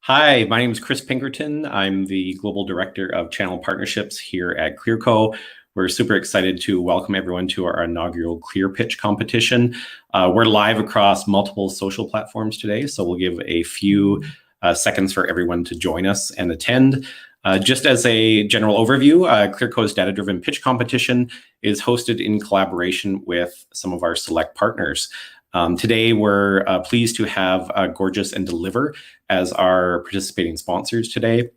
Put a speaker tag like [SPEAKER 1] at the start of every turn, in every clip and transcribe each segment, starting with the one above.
[SPEAKER 1] Hi, my name is Chris Pinkerton. I'm the Global Director of Channel Partnerships here at Clearco. We're super excited to welcome everyone to our inaugural ClearPitch competition. We're live across multiple social platforms today, so we'll give a few seconds for everyone to join us and attend. Just as a general overview, Clearco's data-driven pitch competition is hosted in collaboration with some of our select partners. Today, we're pleased to have Gorgias and Deliverr as our participating sponsors today.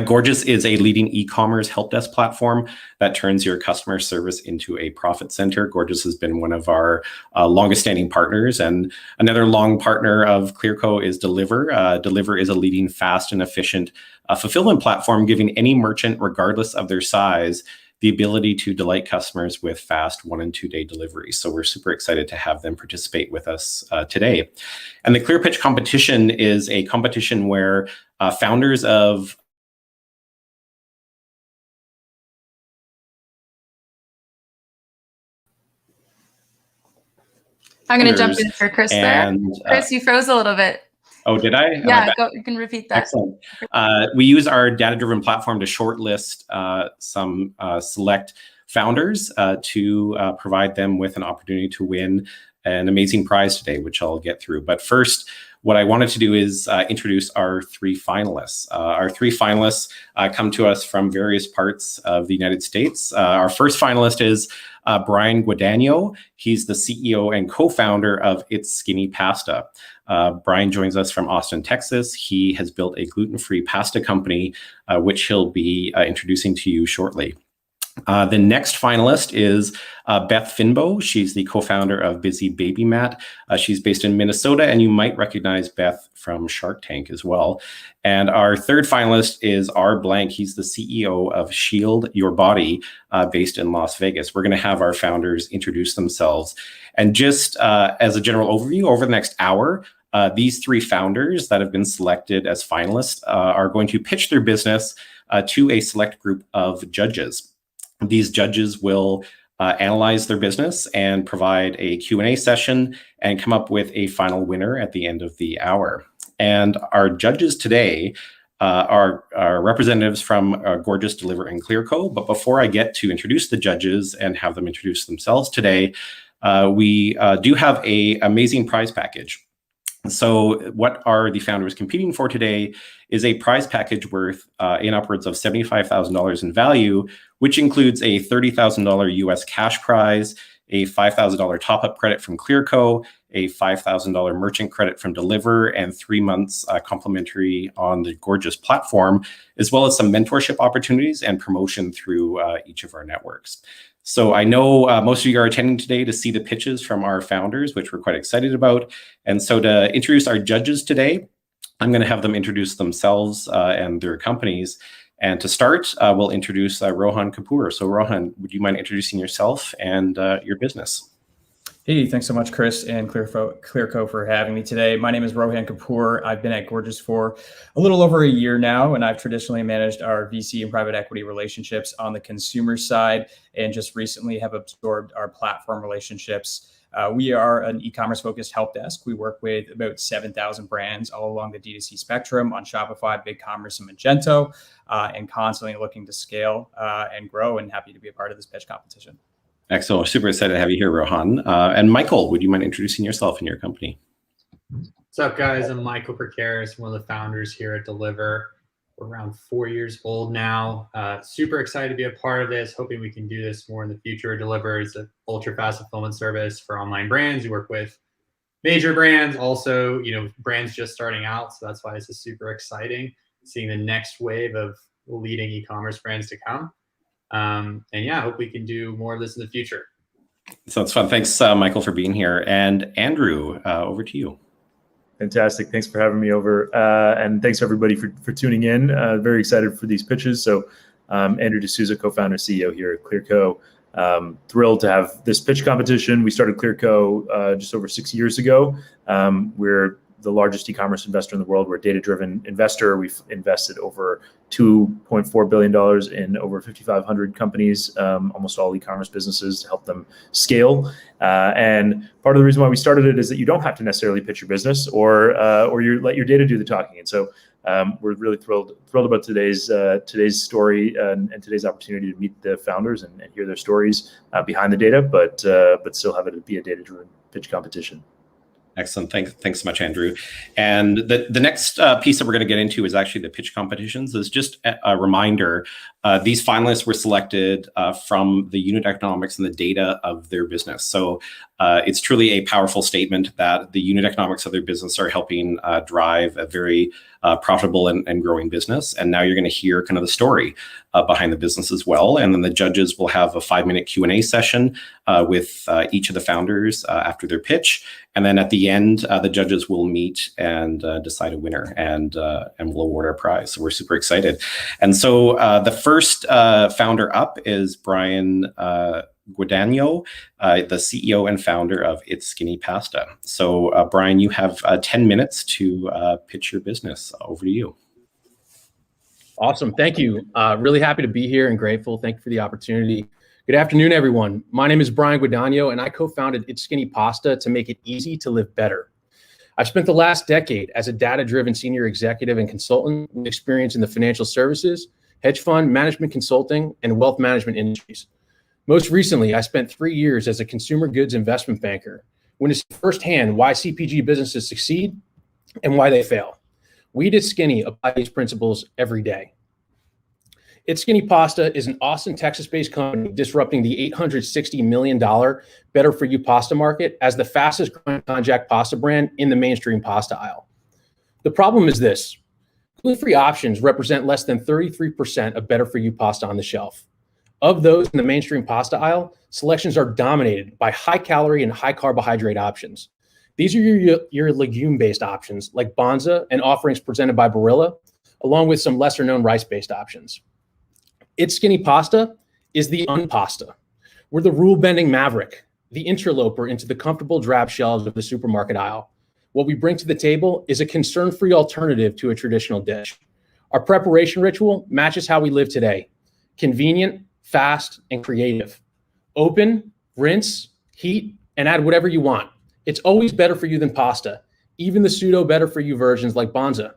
[SPEAKER 1] Gorgias is a leading e-commerce help desk platform that turns your customer service into a profit center. Gorgias has been one of our longest standing partners, and another long partner of Clearco is Deliverr. Deliverr is a leading fast and efficient fulfillment platform, giving any merchant, regardless of their size, the ability to delight customers with fast 1 and 2 day deliveries. So we're super excited to have them participate with us today. And the ClearPitch competition is a competition where founders of
[SPEAKER 2] I'm going to jump in for Chris there. Chris, you froze a little bit.
[SPEAKER 1] Oh, did I?
[SPEAKER 2] Yeah, you can repeat that.
[SPEAKER 1] Excellent. We use our data-driven platform to shortlist some select founders to provide them with an opportunity to win an amazing prize today, which I'll get through. But first, what I wanted to do is introduce our 3 finalists. Our 3 finalists come to us from various parts of the United States. Our first finalist is Brian Guadagno. He's the CEO and co-founder of It's Skinny Pasta. Brian joins us from Austin, Texas. He has built a gluten-free pasta company, which he'll be introducing to you shortly. The next finalist is Beth Finbo. She's the co-founder of Busy Baby Mat. She's based in Minnesota, and you might recognize Beth from Shark Tank as well. And our third finalist is R. Blank. He's the CEO of Shield Your Body, based in Las Vegas. We're going to have our founders introduce themselves. And just as a general overview, over the next hour, these 3 founders that have been selected as finalists are going to pitch their business to a select group of judges. These judges will analyze their business and provide a Q&A session and come up with a final winner at the end of the hour. And our judges today are representatives from Gorgias Deliverr and Clearco. But before I get to introduce the judges and have them introduce themselves today, we do have an amazing prize package. So what are the founders competing for today is a prize package worth in upwards of $75,000 in value, which includes a $30,000 US cash prize, a $5,000 top-up credit from Clearco, a $5,000 merchant credit from Deliverr, and 3 months complimentary on the Gorgias platform, as well as some mentorship opportunities and promotion through each of our networks. So I know most of you are attending today to see the pitches from our founders, which we're quite excited about. And so to introduce our judges today, I'm going to have them introduce themselves and their companies. And to start, we'll introduce Rohan Kapoor. So Rohan, would you mind introducing yourself and your business?
[SPEAKER 3] Hey, thanks so much, Chris and Clearco for having me today. My name is Rohan Kapoor. I've been at Gorgias for a little over a year now, and I've traditionally managed our VC and private equity relationships on the consumer side, and just recently have absorbed our platform relationships. We are an e-commerce focused help desk. We work with about 7,000 brands all along the D2C spectrum on Shopify, BigCommerce, and Magento, and constantly looking to scale and grow, and happy to be a part of this pitch competition.
[SPEAKER 1] Excellent. Super excited to have you here, Rohan. And Michael, would you mind introducing yourself and your company?
[SPEAKER 4] What's up, guys? I'm Michael Percaris, one of the founders here at Deliverr. We're around 4 years old now. Super excited to be a part of this. Hoping we can do this more in the future. Deliverr is an ultra-fast fulfillment service for online brands. We work with major brands, also, brands just starting out. So that's why this is super exciting, seeing the next wave of leading e-commerce brands to come. And yeah, I hope we can do more of this in the future.
[SPEAKER 1] Sounds fun. Thanks, Michael, for being here. And Andrew, over to you.
[SPEAKER 5] Fantastic. Thanks for having me over. And thanks everybody for tuning in. Very excited for these pitches. So Andrew D'Souza, co-founder, CEO here at Clearco. Thrilled to have this pitch competition. We started Clearco just over 6 years ago. We're the largest e-commerce investor in the world. We're a data-driven investor. We've invested over $2.4 billion in over 5,500 companies, almost all e-commerce businesses, to help them scale. And part of the reason why we started it is that you don't have to necessarily pitch your business, or you let your data do the talking. And so We're really thrilled about today's story and today's opportunity to meet the founders and hear their stories behind the data, but still have it be a data-driven pitch competition.
[SPEAKER 1] Excellent. Thanks so much, Andrew. And the next piece that we're going to get into is actually the pitch competitions. Is just a reminder, these finalists were selected from the unit economics and the data of their business. So it's truly a powerful statement that the unit economics of their business are helping drive a very profitable and growing business. And now you're going to hear kind of the story behind the business as well. And then the judges will have a 5-minute Q&A session with each of the founders after their pitch. And then at the end, the judges will meet and decide a winner and we'll award our prize. So we're super excited. And so the first founder up is Brian Guadagno, the CEO and founder of It's Skinny Pasta. So Brian, you have 10 minutes to pitch your business. Over to you.
[SPEAKER 6] Awesome. Thank you. Really happy to be here and grateful. Thank you for the opportunity. Good afternoon, everyone. My name is Brian Guadagno, and I co-founded It's Skinny Pasta to make it easy to live better. I've spent the last decade as a data-driven senior executive and consultant with experience in the financial services, hedge fund, management consulting, and wealth management industries. Most recently, I spent 3 years as a consumer goods investment banker, witnessing firsthand why CPG businesses succeed and why they fail. We at It's Skinny apply these principles every day. It's Skinny Pasta is an Austin, Texas-based company disrupting the $860 million Better For You pasta market as the fastest growing konjac pasta brand in the mainstream pasta aisle. The problem is this: gluten-free options represent less than 33% of Better For You pasta on the shelf. Of those in the mainstream pasta aisle, selections are dominated by high-calorie and high-carbohydrate options. These are your legume-based options like Bonza and offerings presented by Barilla, along with some lesser-known rice-based options. It's Skinny Pasta is the unpasta. We're the rule-bending maverick, the interloper into the comfortable drab shelves of the supermarket aisle. What we bring to the table is a concern-free alternative to a traditional dish. Our preparation ritual matches how we live today: convenient, fast, and creative. Open, rinse, heat, and add whatever you want. It's always better for you than pasta, even the pseudo better for you versions like Bonza.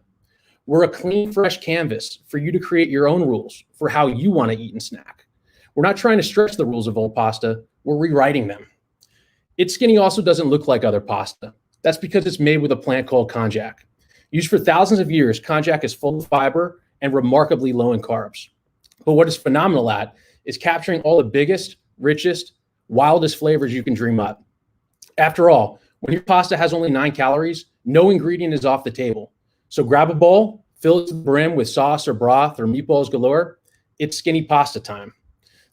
[SPEAKER 6] We're a clean, fresh canvas for you to create your own rules for how you want to eat and snack. We're not trying to stretch the rules of old pasta, we're rewriting them. It's Skinny also doesn't look like other pasta. That's because it's made with a plant called konjac. Used for thousands of years, konjac is full of fiber and remarkably low in carbs. But what it's phenomenal at is capturing all the biggest, richest, wildest flavors you can dream up. After all, when your pasta has only 9 calories, no ingredient is off the table. So grab a bowl, fill it to the brim with sauce or broth or meatballs galore. It's Skinny Pasta time.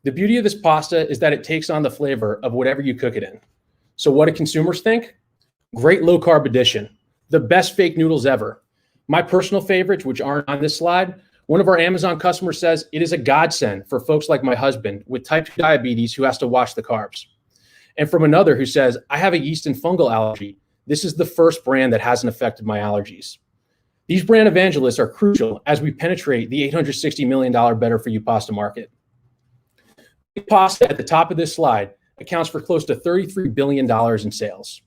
[SPEAKER 6] The beauty of this pasta is that it takes on the flavor of whatever you cook it in. So what do consumers think? Great low-carb addition, the best fake noodles ever. My personal favorites, which aren't on this slide, one of our Amazon customers says it is a godsend for folks like my husband with type 2 diabetes who has to watch the carbs. And from another who says, I have a yeast and fungal allergy. This is the first brand that hasn't affected my allergies. These brand evangelists are crucial as we penetrate the $860 million Better For You pasta market. Pasta at the top of this slide accounts for close to $33 billion in sales.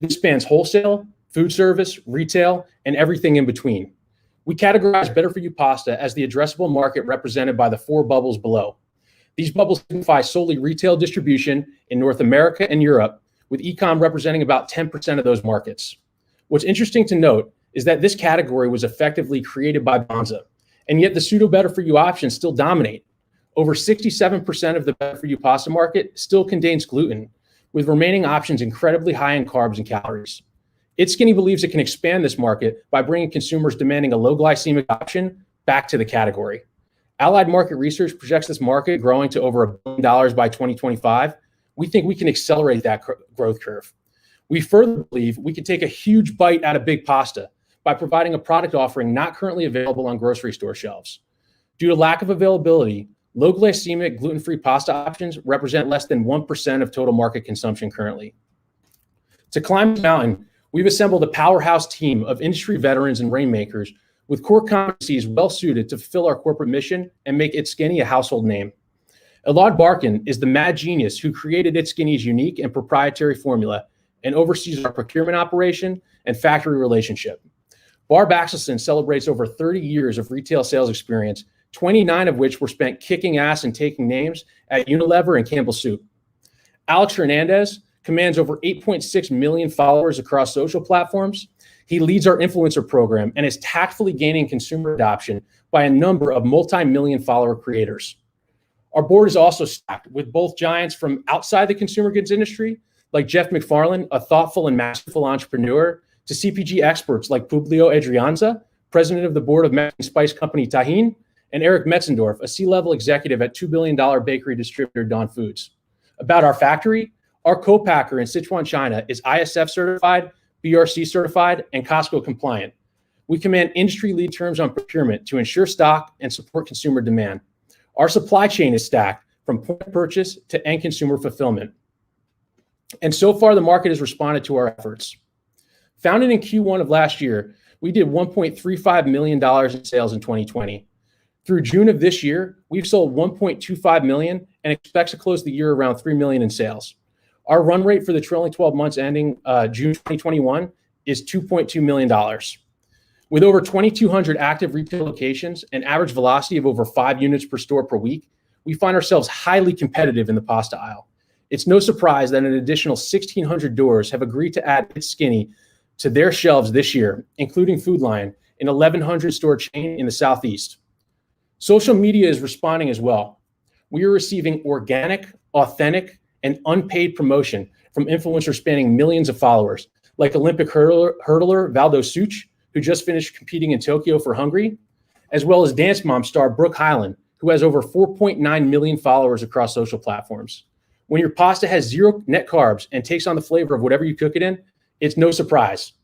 [SPEAKER 6] This spans wholesale, food service, retail, and everything in between. We categorize Better For You pasta as the addressable market represented by the 4 bubbles below. These bubbles signify solely retail distribution in North America and Europe, with e-com representing about 10% of those markets. What's interesting to note is that this category was effectively created by Bonza, and yet the pseudo Better For You options still dominate. Over 67% of the Better For You pasta market still contains gluten, with remaining options incredibly high in carbs and calories. It's Skinny believes it can expand this market by bringing consumers demanding a low glycemic option back to the category. Allied Market Research projects this market growing to over $1 billion by 2025. We think we can accelerate that growth curve. We further believe we can take a huge bite out of big pasta by providing a product offering not currently available on grocery store shelves. Due to lack of availability, low glycemic gluten-free pasta options represent less than 1% of total market consumption currently. To climb the mountain, we've assembled a powerhouse team of industry veterans and rainmakers with core competencies well-suited to fulfill our corporate mission and make It's Skinny a household name. Elad Barkin is the mad genius who created It's Skinny's unique and proprietary formula and oversees our procurement operation and factory relationship. Barb Axelson celebrates over 30 years of retail sales experience, 29 of which were spent kicking ass and taking names at Unilever and Campbell Soup. Alex Hernandez commands over 8.6 million followers across social platforms. He leads our influencer program and is tactfully gaining consumer adoption by a number of multi-million follower creators. Our board is also stacked with both giants from outside the consumer goods industry, like Jeff McFarland, a thoughtful and masterful entrepreneur, to CPG experts like Publio Adrianza, president of the board of Mexican spice company Tajín, and Eric Metzendorf, a C-level executive at $2 billion bakery distributor Dawn Foods. About our factory, our co-packer in Sichuan, China is ISF certified, BRC certified, and Costco compliant. We command industry lead terms on procurement to ensure stock and support consumer demand. Our supply chain is stacked from point of purchase to end consumer fulfillment. And so far, the market has responded to our efforts. Founded in Q1 of last year, we did $1.35 million in sales in 2020. Through June of this year, we've sold $1.25 million and expect to close the year around $3 million in sales. Our run rate for the trailing 12 months ending June 2021 is $2.2 million. With over 2,200 active retail locations and average velocity of over 5 units per store per week, we find ourselves highly competitive in the pasta aisle. It's no surprise that an additional 1,600 doors have agreed to add It's Skinny to their shelves this year, including Food Lion, an 1,100 store chain in the Southeast. Social media is responding as well. We are receiving organic, authentic, and unpaid promotion from influencers spanning millions of followers, like Olympic hurdler Valdo Such, who just finished competing in Tokyo for Hungary, as well as Dance Mom star Brooke Hyland, who has over 4.9 million followers across social platforms. When your pasta has 0 net carbs and takes on the flavor of whatever you cook it in, it's no surprise.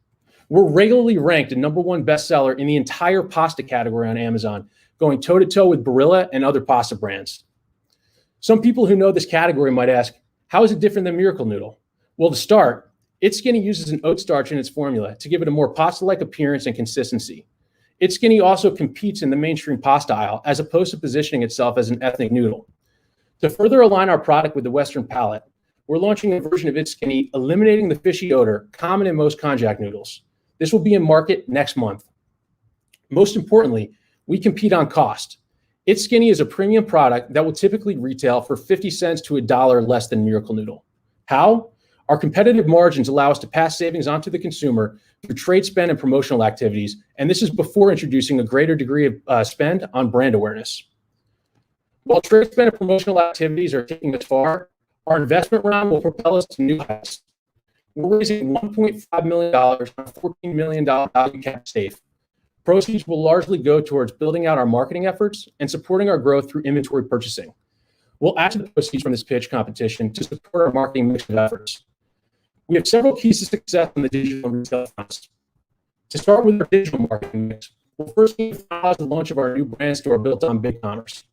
[SPEAKER 6] We're regularly ranked a #1 bestseller in the entire pasta category on Amazon, going toe-to-toe with Barilla and other pasta brands. Some people who know this category might ask, how is it different than Miracle Noodle? Well, to start, It's Skinny uses an oat starch in its formula to give it a more pasta-like appearance and consistency. It's Skinny also competes in the mainstream pasta aisle as opposed to positioning itself as an ethnic noodle. To further align our product with the Western palate, we're launching a version of It's Skinny eliminating the fishy odor common in most konjac noodles. This will be in market next month. Most importantly, we compete on cost. It's Skinny is a premium product that will typically retail for 50 cents to $1 less than Miracle Noodle. How? Our competitive margins allow us to pass savings onto the consumer through trade spend and promotional activities, and this is before introducing a greater degree of spend on brand awareness. While trade spend and promotional activities are taking us far, our investment round will propel us to new heights. We're raising $1.5 million on a $14 million value cap safe. Proceeds will largely go towards building out our marketing efforts and supporting our growth through inventory purchasing. We'll add to the proceeds from this pitch competition to support our marketing mix of efforts. We have several keys to success on the digital and retail fronts. To start with our digital marketing mix, we'll first need to finalize the launch of our new brand store built on BigCommerce.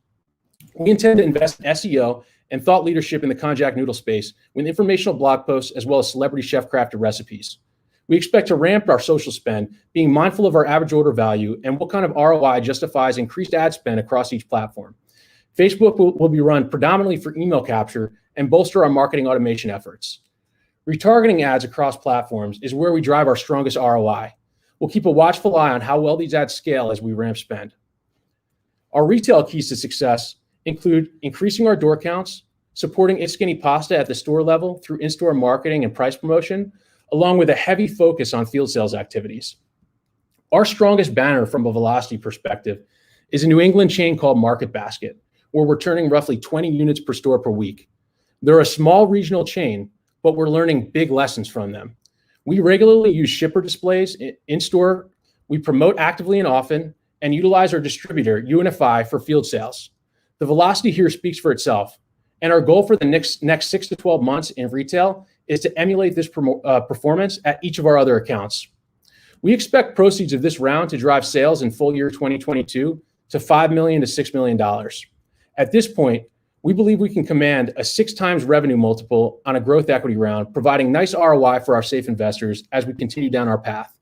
[SPEAKER 6] We intend to invest in SEO and thought leadership in the konjac noodle space with informational blog posts as well as celebrity chef-crafted recipes. We expect to ramp our social spend, being mindful of our average order value and what kind of ROI justifies increased ad spend across each platform. Facebook will be run predominantly for email capture and bolster our marketing automation efforts. Retargeting ads across platforms is where we drive our strongest ROI. We'll keep a watchful eye on how well these ads scale as we ramp spend. Our retail keys to success include increasing our door counts, supporting It's Skinny pasta at the store level through in-store marketing and price promotion, along with a heavy focus on field sales activities. Our strongest banner from a velocity perspective is a New England chain called Market Basket, where we're turning roughly 20 units per store per week. They're a small regional chain, but we're learning big lessons from them. We regularly use shipper displays in-store, we promote actively and often, and utilize our distributor, UNFI, for field sales. The velocity here speaks for itself, and our goal for the next 6 to 12 months in retail is to emulate this performance at each of our other accounts. We expect proceeds of this round to drive sales in full year 2022 to $5 million to $6 million. At this point, we believe we can command a 6 times revenue multiple on a growth equity round, providing nice ROI for our safe investors as we continue down our path.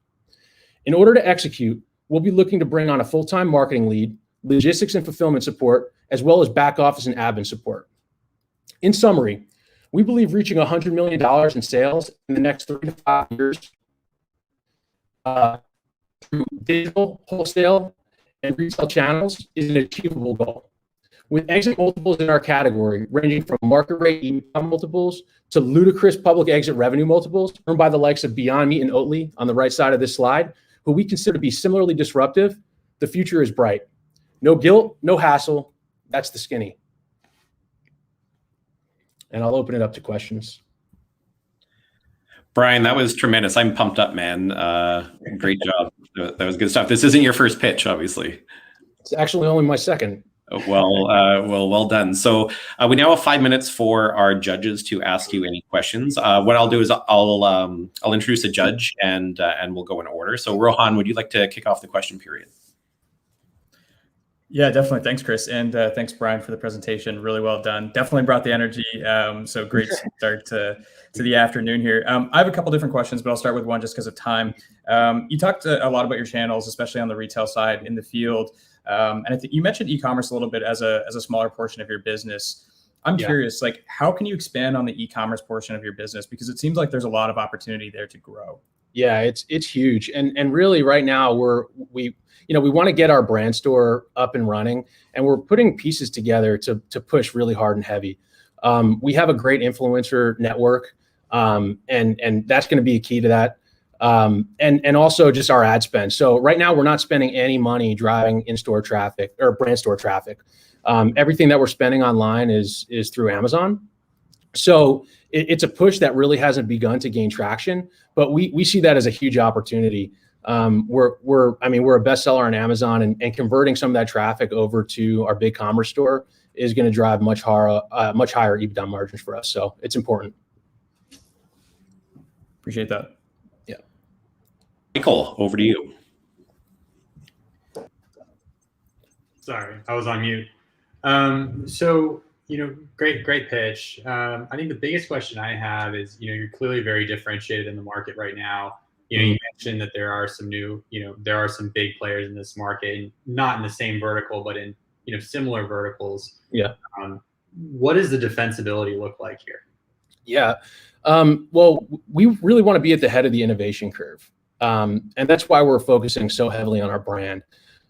[SPEAKER 6] In order to execute, we'll be looking to bring on a full-time marketing lead, logistics and fulfillment support, as well as back office and admin support. In summary, we believe reaching $100 million in sales in the next 3 to 5 years through digital, wholesale, and retail channels is an achievable goal. With exit multiples in our category ranging from market rate EBITDA multiples to ludicrous public exit revenue multiples earned by the likes of Beyond Meat and Oatly on the right side of this slide, who we consider to be similarly disruptive, the future is bright. No guilt, no hassle. That's the skinny. And I'll open it up to questions.
[SPEAKER 1] Brian, that was tremendous. I'm pumped up, man. Great job. That was good stuff. This isn't your first pitch, obviously.
[SPEAKER 6] It's actually only my second.
[SPEAKER 1] Well done. So we now have 5 minutes for our judges to ask you any questions. What I'll do is I'll introduce a judge and we'll go in order. So Rohan, would you like to kick off the question period?
[SPEAKER 3] Yeah, definitely. Thanks, Chris. And thanks, Brian, for the presentation. Really well done. Definitely brought the energy. So great start to the afternoon here. I have a couple different questions, but I'll start with one just because of time. You talked a lot about your channels, especially on the retail side in the field. And I think you mentioned e-commerce a little bit as a smaller portion of your business. I'm curious, like, how can you expand on the e-commerce portion of your business? Because it seems like there's a lot of opportunity there to grow.
[SPEAKER 6] Yeah, it's huge. And really right now we want to get our brand store up and running, and we're putting pieces together to push really hard and heavy. We have a great influencer network, and that's going to be a key to that. And also just our ad spend. So right now we're not spending any money driving in-store traffic or brand store traffic. Everything that we're spending online is through Amazon. So it's a push that really hasn't begun to gain traction, but we see that as a huge opportunity. We're a bestseller on Amazon, and converting some of that traffic over to our big commerce store is going to drive much higher EBITDA margins for us. So it's important.
[SPEAKER 3] Appreciate that.
[SPEAKER 1] Michael, over to you.
[SPEAKER 4] Sorry, I was on mute. So, great pitch. I think the biggest question I have is, you're clearly very differentiated in the market right now. You mentioned that there are some there are some big players in this market, and not in the same vertical, but in, similar verticals.
[SPEAKER 6] Yeah.
[SPEAKER 4] What does the defensibility look like here?
[SPEAKER 6] Yeah. Well, we really want to be at the head of the innovation curve. And that's why we're focusing so heavily on our brand.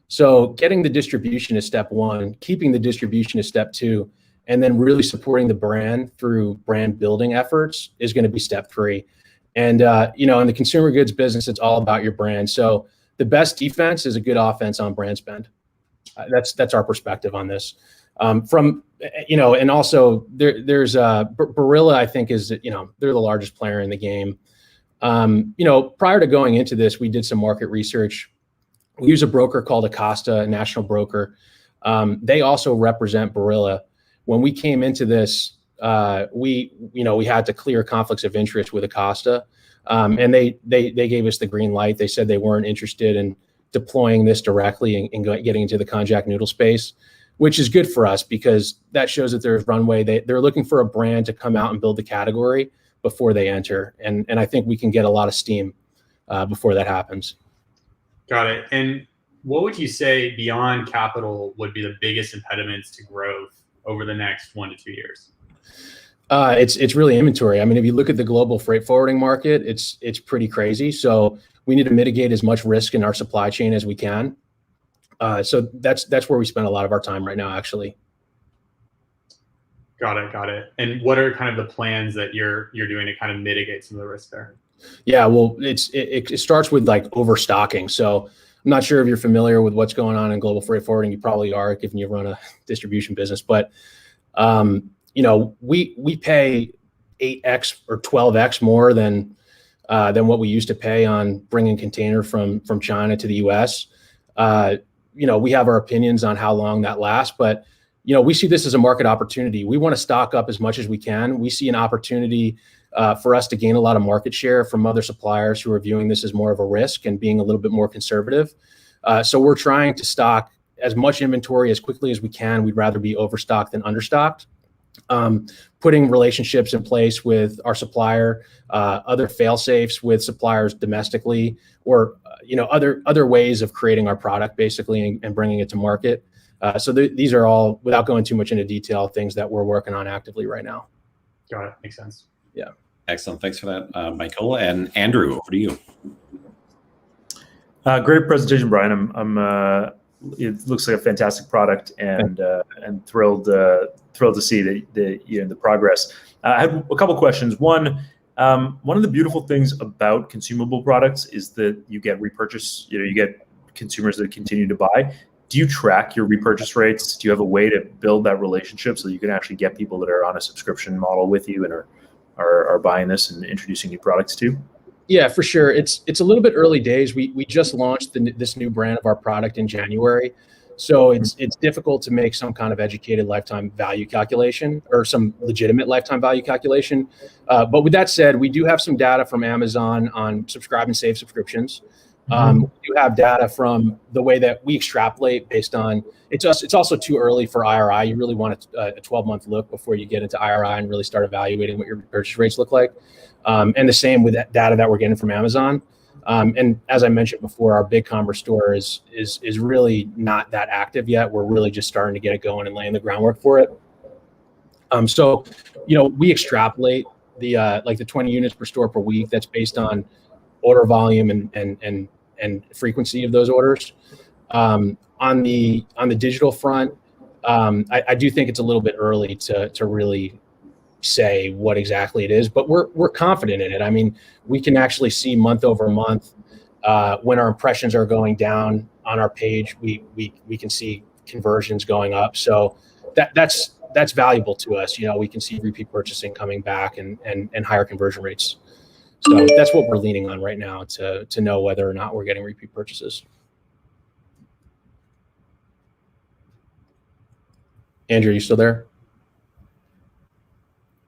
[SPEAKER 6] So getting the distribution is step one, keeping the distribution is step two, and then really supporting the brand through brand building efforts is going to be step three. And, in the consumer goods business, it's all about your brand. So the best defense is a good offense on brand spend. That's our perspective on this. And also there's Barilla, I think is, they're the largest player in the game. Prior to going into this, we did some market research. We use a broker called Acosta, a national broker. They also represent Barilla. When we came into this, we had to clear conflicts of interest with Acosta, and they gave us the green light. They said they weren't interested in deploying this directly and getting into the konjac noodle space, which is good for us because that shows that there's runway. They're looking for a brand to come out and build the category before they enter. And I think we can get a lot of steam before that happens.
[SPEAKER 4] Got it. And what would you say beyond capital would be the biggest impediments to growth over the next 1 to 2 years?
[SPEAKER 6] It's really inventory. I mean, if you look at the global freight forwarding market, it's pretty crazy. So we need to mitigate as much risk in our supply chain as we can. So that's where we spend a lot of our time right now, actually.
[SPEAKER 4] Got it. And what are kind of the plans that you're doing to kind of mitigate some of the risk there?
[SPEAKER 6] Yeah, well, it starts with like overstocking. So I'm not sure if you're familiar with what's going on in global freight forwarding. You probably are, given you run a distribution business. But we pay 8x or 12x more than what we used to pay on bringing container from China to the U.S. We have our opinions on how long that lasts, but we see this as a market opportunity. We want to stock up as much as we can. We see an opportunity for us to gain a lot of market share from other suppliers who are viewing this as more of a risk and being a little bit more conservative. So we're trying to stock as much inventory as quickly as we can. We'd rather be overstocked than understocked. Putting relationships in place with our supplier, other fail-safes with suppliers domestically, or other ways of creating our product basically and bringing it to market. So these are all, without going too much into detail, things that we're working on actively right now.
[SPEAKER 4] Got it. Makes sense.
[SPEAKER 1] Yeah. Excellent. Thanks for that, Michael. And Andrew, over to you.
[SPEAKER 5] Great presentation, Brian. It looks like a fantastic product, and thrilled to see the progress. I had a couple questions. One of the beautiful things about consumable products is that you get repurchase. You get consumers that continue to buy. Do you track your repurchase rates? Do you have a way to build that relationship so you can actually get people that are on a subscription model with you and are buying this and introducing new products too?
[SPEAKER 6] Yeah, for sure. It's a little bit early days. We just launched this new brand of our product in January. So it's difficult to make some kind of educated lifetime value calculation or some legitimate lifetime value calculation. But with that said, we do have some data from Amazon on subscribe and save subscriptions. We do have data from the way that we extrapolate based on, it's also too early for IRI. You really want a 12-month look before you get into IRI and really start evaluating what your purchase rates look like. And the same with that data that we're getting from Amazon. And as I mentioned before, our BigCommerce store is really not that active yet. We're really just starting to get it going and laying the groundwork for it. So, we extrapolate the 20 units per store per week. That's based on order volume and frequency of those orders. On the digital front, I do think it's a little bit early to really say what exactly it is, but we're confident in it. I mean, we can actually see month over month when our impressions are going down on our page. We can see conversions going up. So that's valuable to us. We can see repeat purchasing coming back and higher conversion rates. So that's what we're leaning on right now to know whether or not we're getting repeat purchases. Andrew, are you still there?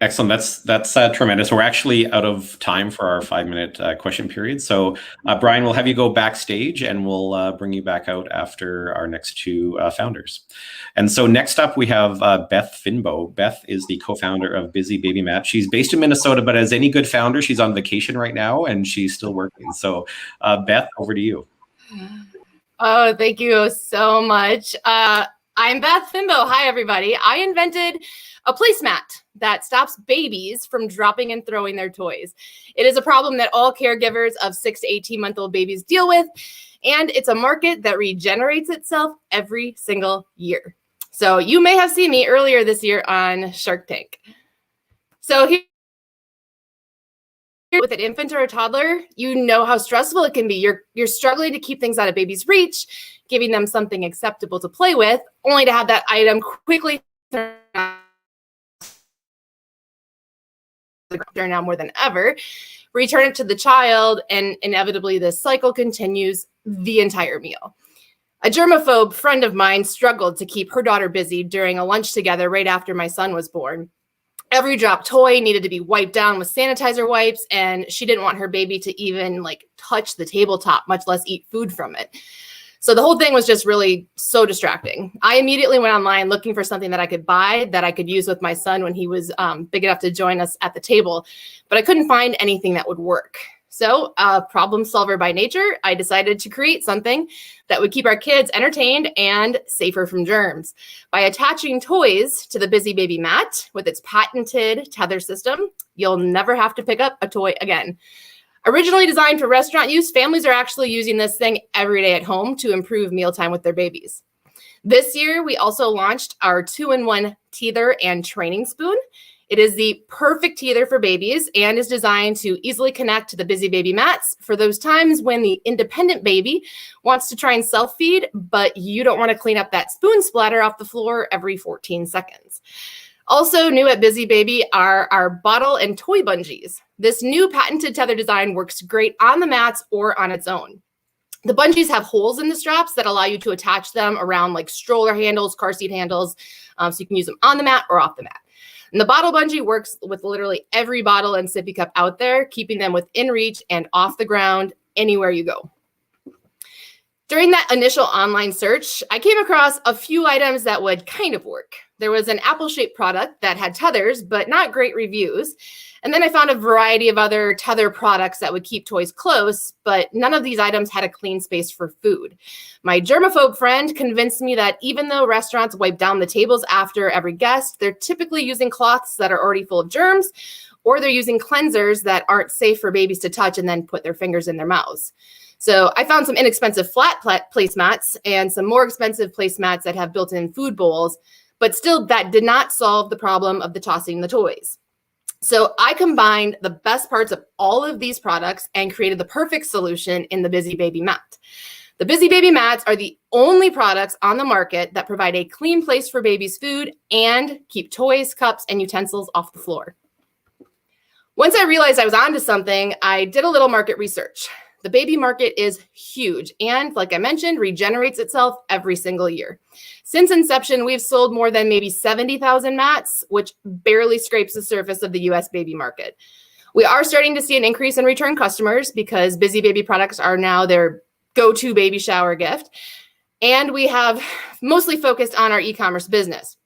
[SPEAKER 1] Excellent. That's tremendous. We're actually out of time for our 5-minute question period. So Brian, we'll have you go backstage and we'll bring you back out after our next two founders. And so next up we have Beth Finbo. Beth is the co-founder of Busy Baby Mat. She's based in Minnesota, but as any good founder, she's on vacation right now and she's still working. So Beth, over to you.
[SPEAKER 2] Oh, thank you so much. I'm Beth Finbo. Hi, everybody. I invented a placemat that stops babies from dropping and throwing their toys. It is a problem that all caregivers of 6 to 18-month-old babies deal with, and it's a market that regenerates itself every single year. So you may have seen me earlier this year on Shark Tank. So here, with an infant or a toddler, you know how stressful it can be. You're struggling to keep things out of baby's reach, giving them something acceptable to play with, only to have that item quickly turn now more than ever, return it to the child, and inevitably this cycle continues the entire meal. A germaphobe friend of mine struggled to keep her daughter busy during a lunch together right after my son was born. Every dropped toy needed to be wiped down with sanitizer wipes, and she didn't want her baby to even touch the tabletop, much less eat food from it. So the whole thing was just really so distracting. I immediately went online looking for something that I could buy that I could use with my son when he was big enough to join us at the table, but I couldn't find anything that would work. So problem solver by nature, I decided to create something that would keep our kids entertained and safer from germs. By attaching toys to the Busy Baby Mat with its patented tether system, you'll never have to pick up a toy again. Originally designed for restaurant use, families are actually using this thing every day at home to improve mealtime with their babies. This year, we also launched our 2-in-1 teether and training spoon. It is the perfect teether for babies and is designed to easily connect to the Busy Baby Mats for those times when the independent baby wants to try and self-feed, but you don't want to clean up that spoon splatter off the floor every 14 seconds. Also new at Busy Baby are our bottle and toy bungees. This new patented tether design works great on the mats or on its own. The bungees have holes in the straps that allow you to attach them around stroller handles, car seat handles, so you can use them on the mat or off the mat. And the bottle bungee works with literally every bottle and sippy cup out there, keeping them within reach and off the ground anywhere you go. During that initial online search, I came across a few items that would kind of work. There was an apple-shaped product that had tethers, but not great reviews. And then I found a variety of other tether products that would keep toys close, but none of these items had a clean space for food. My germaphobe friend convinced me that even though restaurants wipe down the tables after every guest, they're typically using cloths that are already full of germs, or they're using cleansers that aren't safe for babies to touch and then put their fingers in their mouths. So I found some inexpensive flat placemats and some more expensive placemats that have built-in food bowls, but still that did not solve the problem of the tossing the toys. So I combined the best parts of all of these products and created the perfect solution in the Busy Baby mat. The Busy Baby mats are the only products on the market that provide a clean place for baby's food and keep toys, cups, and utensils off the floor. Once I realized I was onto something, I did a little market research. The baby market is huge and, like I mentioned, regenerates itself every single year. Since inception, we've sold more than maybe 70,000 mats, which barely scrapes the surface of the US baby market. We are starting to see an increase in return customers because Busy Baby products are now their go-to baby shower gift. And we have mostly focused on our e-commerce business.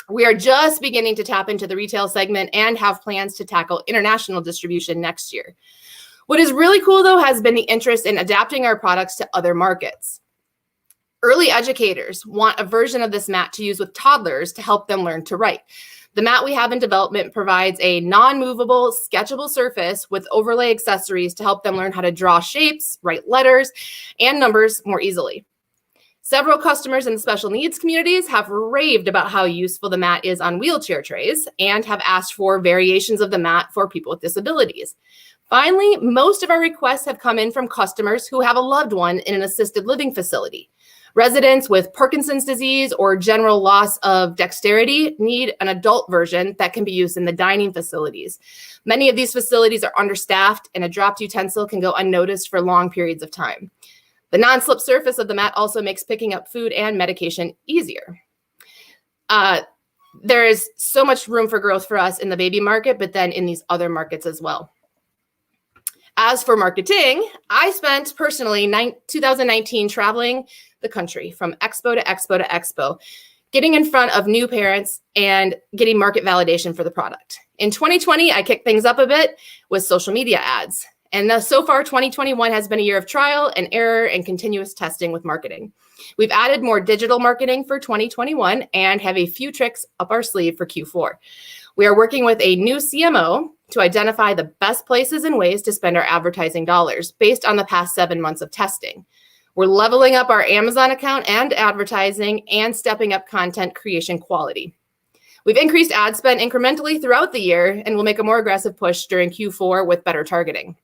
[SPEAKER 2] We are just beginning to tap into the retail segment and have plans to tackle international distribution next year. What is really cool, though, has been the interest in adapting our products to other markets. Early educators want a version of this mat to use with toddlers to help them learn to write. The mat we have in development provides a non-movable, sketchable surface with overlay accessories to help them learn how to draw shapes, write letters, and numbers more easily. Several customers in the special needs communities have raved about how useful the mat is on wheelchair trays and have asked for variations of the mat for people with disabilities. Finally, most of our requests have come in from customers who have a loved one in an assisted living facility. Residents with Parkinson's disease or general loss of dexterity need an adult version that can be used in the dining facilities. Many of these facilities are understaffed, and a dropped utensil can go unnoticed for long periods of time. The non-slip surface of the mat also makes picking up food and medication easier. There is so much room for growth for us in the baby market, but then in these other markets as well. As for marketing, I spent personally 2019 traveling the country from expo to expo to expo, getting in front of new parents and getting market validation for the product. In 2020, I kicked things up a bit with social media ads. And so far, 2021 has been a year of trial and error and continuous testing with marketing. We've added more digital marketing for 2021 and have a few tricks up our sleeve for Q4. We are working with a new CMO to identify the best places and ways to spend our advertising dollars based on the past 7 months of testing. We're leveling up our Amazon account and advertising and stepping up content creation quality. We've increased ad spend incrementally throughout the year and will make a more aggressive push during Q4 with better targeting.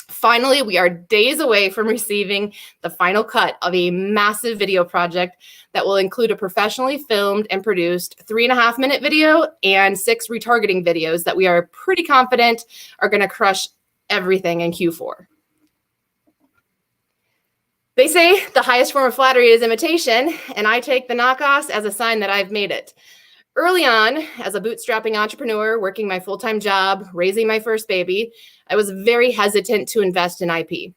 [SPEAKER 2] Finally, we are days away from receiving the final cut of a massive video project that will include a professionally filmed and produced 3.5-minute video and 6 retargeting videos that we are pretty confident are going to crush everything in Q4. They say the highest form of flattery is imitation, and I take the knockoffs as a sign that I've made it. Early on, as a bootstrapping entrepreneur, working my full-time job, raising my first baby, I was very hesitant to invest in IP.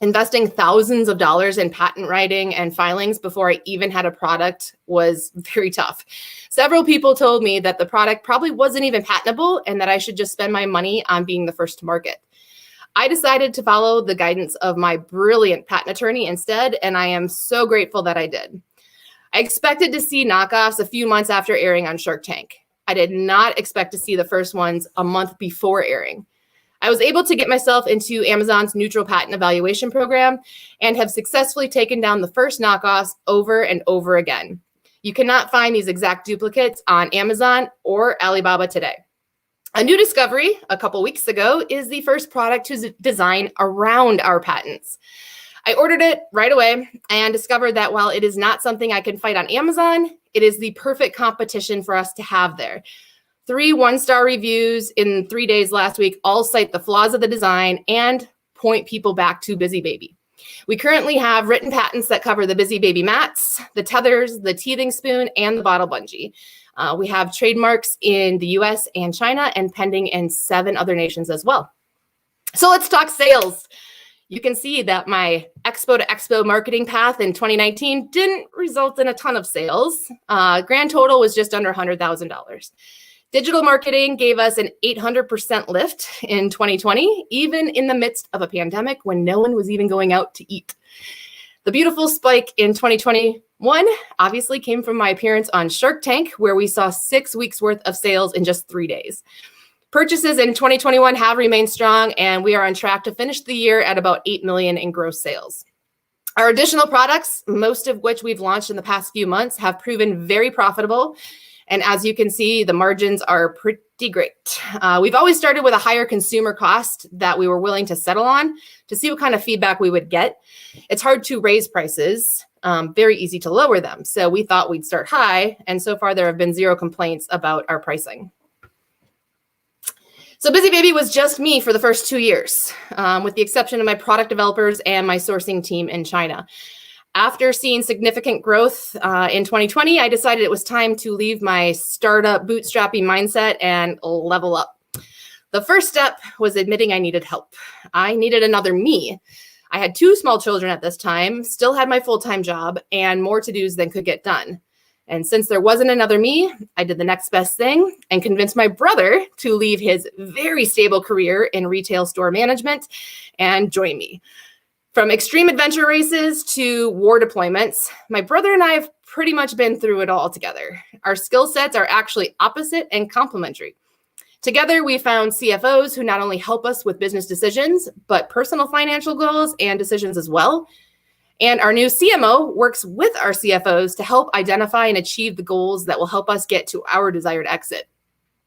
[SPEAKER 2] Investing thousands of dollars in patent writing and filings before I even had a product was very tough. Several people told me that the product probably wasn't even patentable and that I should just spend my money on being the first to market. I decided to follow the guidance of my brilliant patent attorney instead, and I am so grateful that I did. I expected to see knockoffs a few months after airing on Shark Tank. I did not expect to see the first ones a month before airing. I was able to get myself into Amazon's neutral patent evaluation program and have successfully taken down the first knockoffs over and over again. You cannot find these exact duplicates on Amazon or Alibaba today. A new discovery a couple weeks ago is the first product to design around our patents. I ordered it right away and discovered that while it is not something I can fight on Amazon, it is the perfect competition for us to have there. 3 one-star reviews in 3 days last week all cite the flaws of the design and point people back to Busy Baby. We currently have written patents that cover the Busy Baby mats, the tethers, the teething spoon, and the bottle bungee. We have trademarks in the US and China and pending in 7 other nations as well. So let's talk sales. You can see that my expo to expo marketing path in 2019 didn't result in a ton of sales. Grand total was just under $100,000. Digital marketing gave us an 800% lift in 2020, even in the midst of a pandemic when no one was even going out to eat. The beautiful spike in 2021 obviously came from my appearance on Shark Tank, where we saw 6 weeks worth of sales in just 3 days. Purchases in 2021 have remained strong, and we are on track to finish the year at about $8 million in gross sales. Our additional products, most of which we've launched in the past few months, have proven very profitable. And as you can see, the margins are pretty great. We've always started with a higher consumer cost that we were willing to settle on to see what kind of feedback we would get. It's hard to raise prices, very easy to lower them. So we thought we'd start high, and so far there have been 0 complaints about our pricing. So Busy Baby was just me for the first 2 years, with the exception of my product developers and my sourcing team in China. After seeing significant growth in 2020, I decided it was time to leave my startup bootstrapping mindset and level up. The first step was admitting I needed help. I needed another me. I had 2 small children at this time, still had my full-time job, and more to-dos than could get done. And since there wasn't another me, I did the next best thing and convinced my brother to leave his very stable career in retail store management and join me. From extreme adventure races to war deployments, my brother and I have pretty much been through it all together. Our skill sets are actually opposite and complementary. Together, we found CFOs who not only help us with business decisions, but personal financial goals and decisions as well. And our new CMO works with our CFOs to help identify and achieve the goals that will help us get to our desired exit.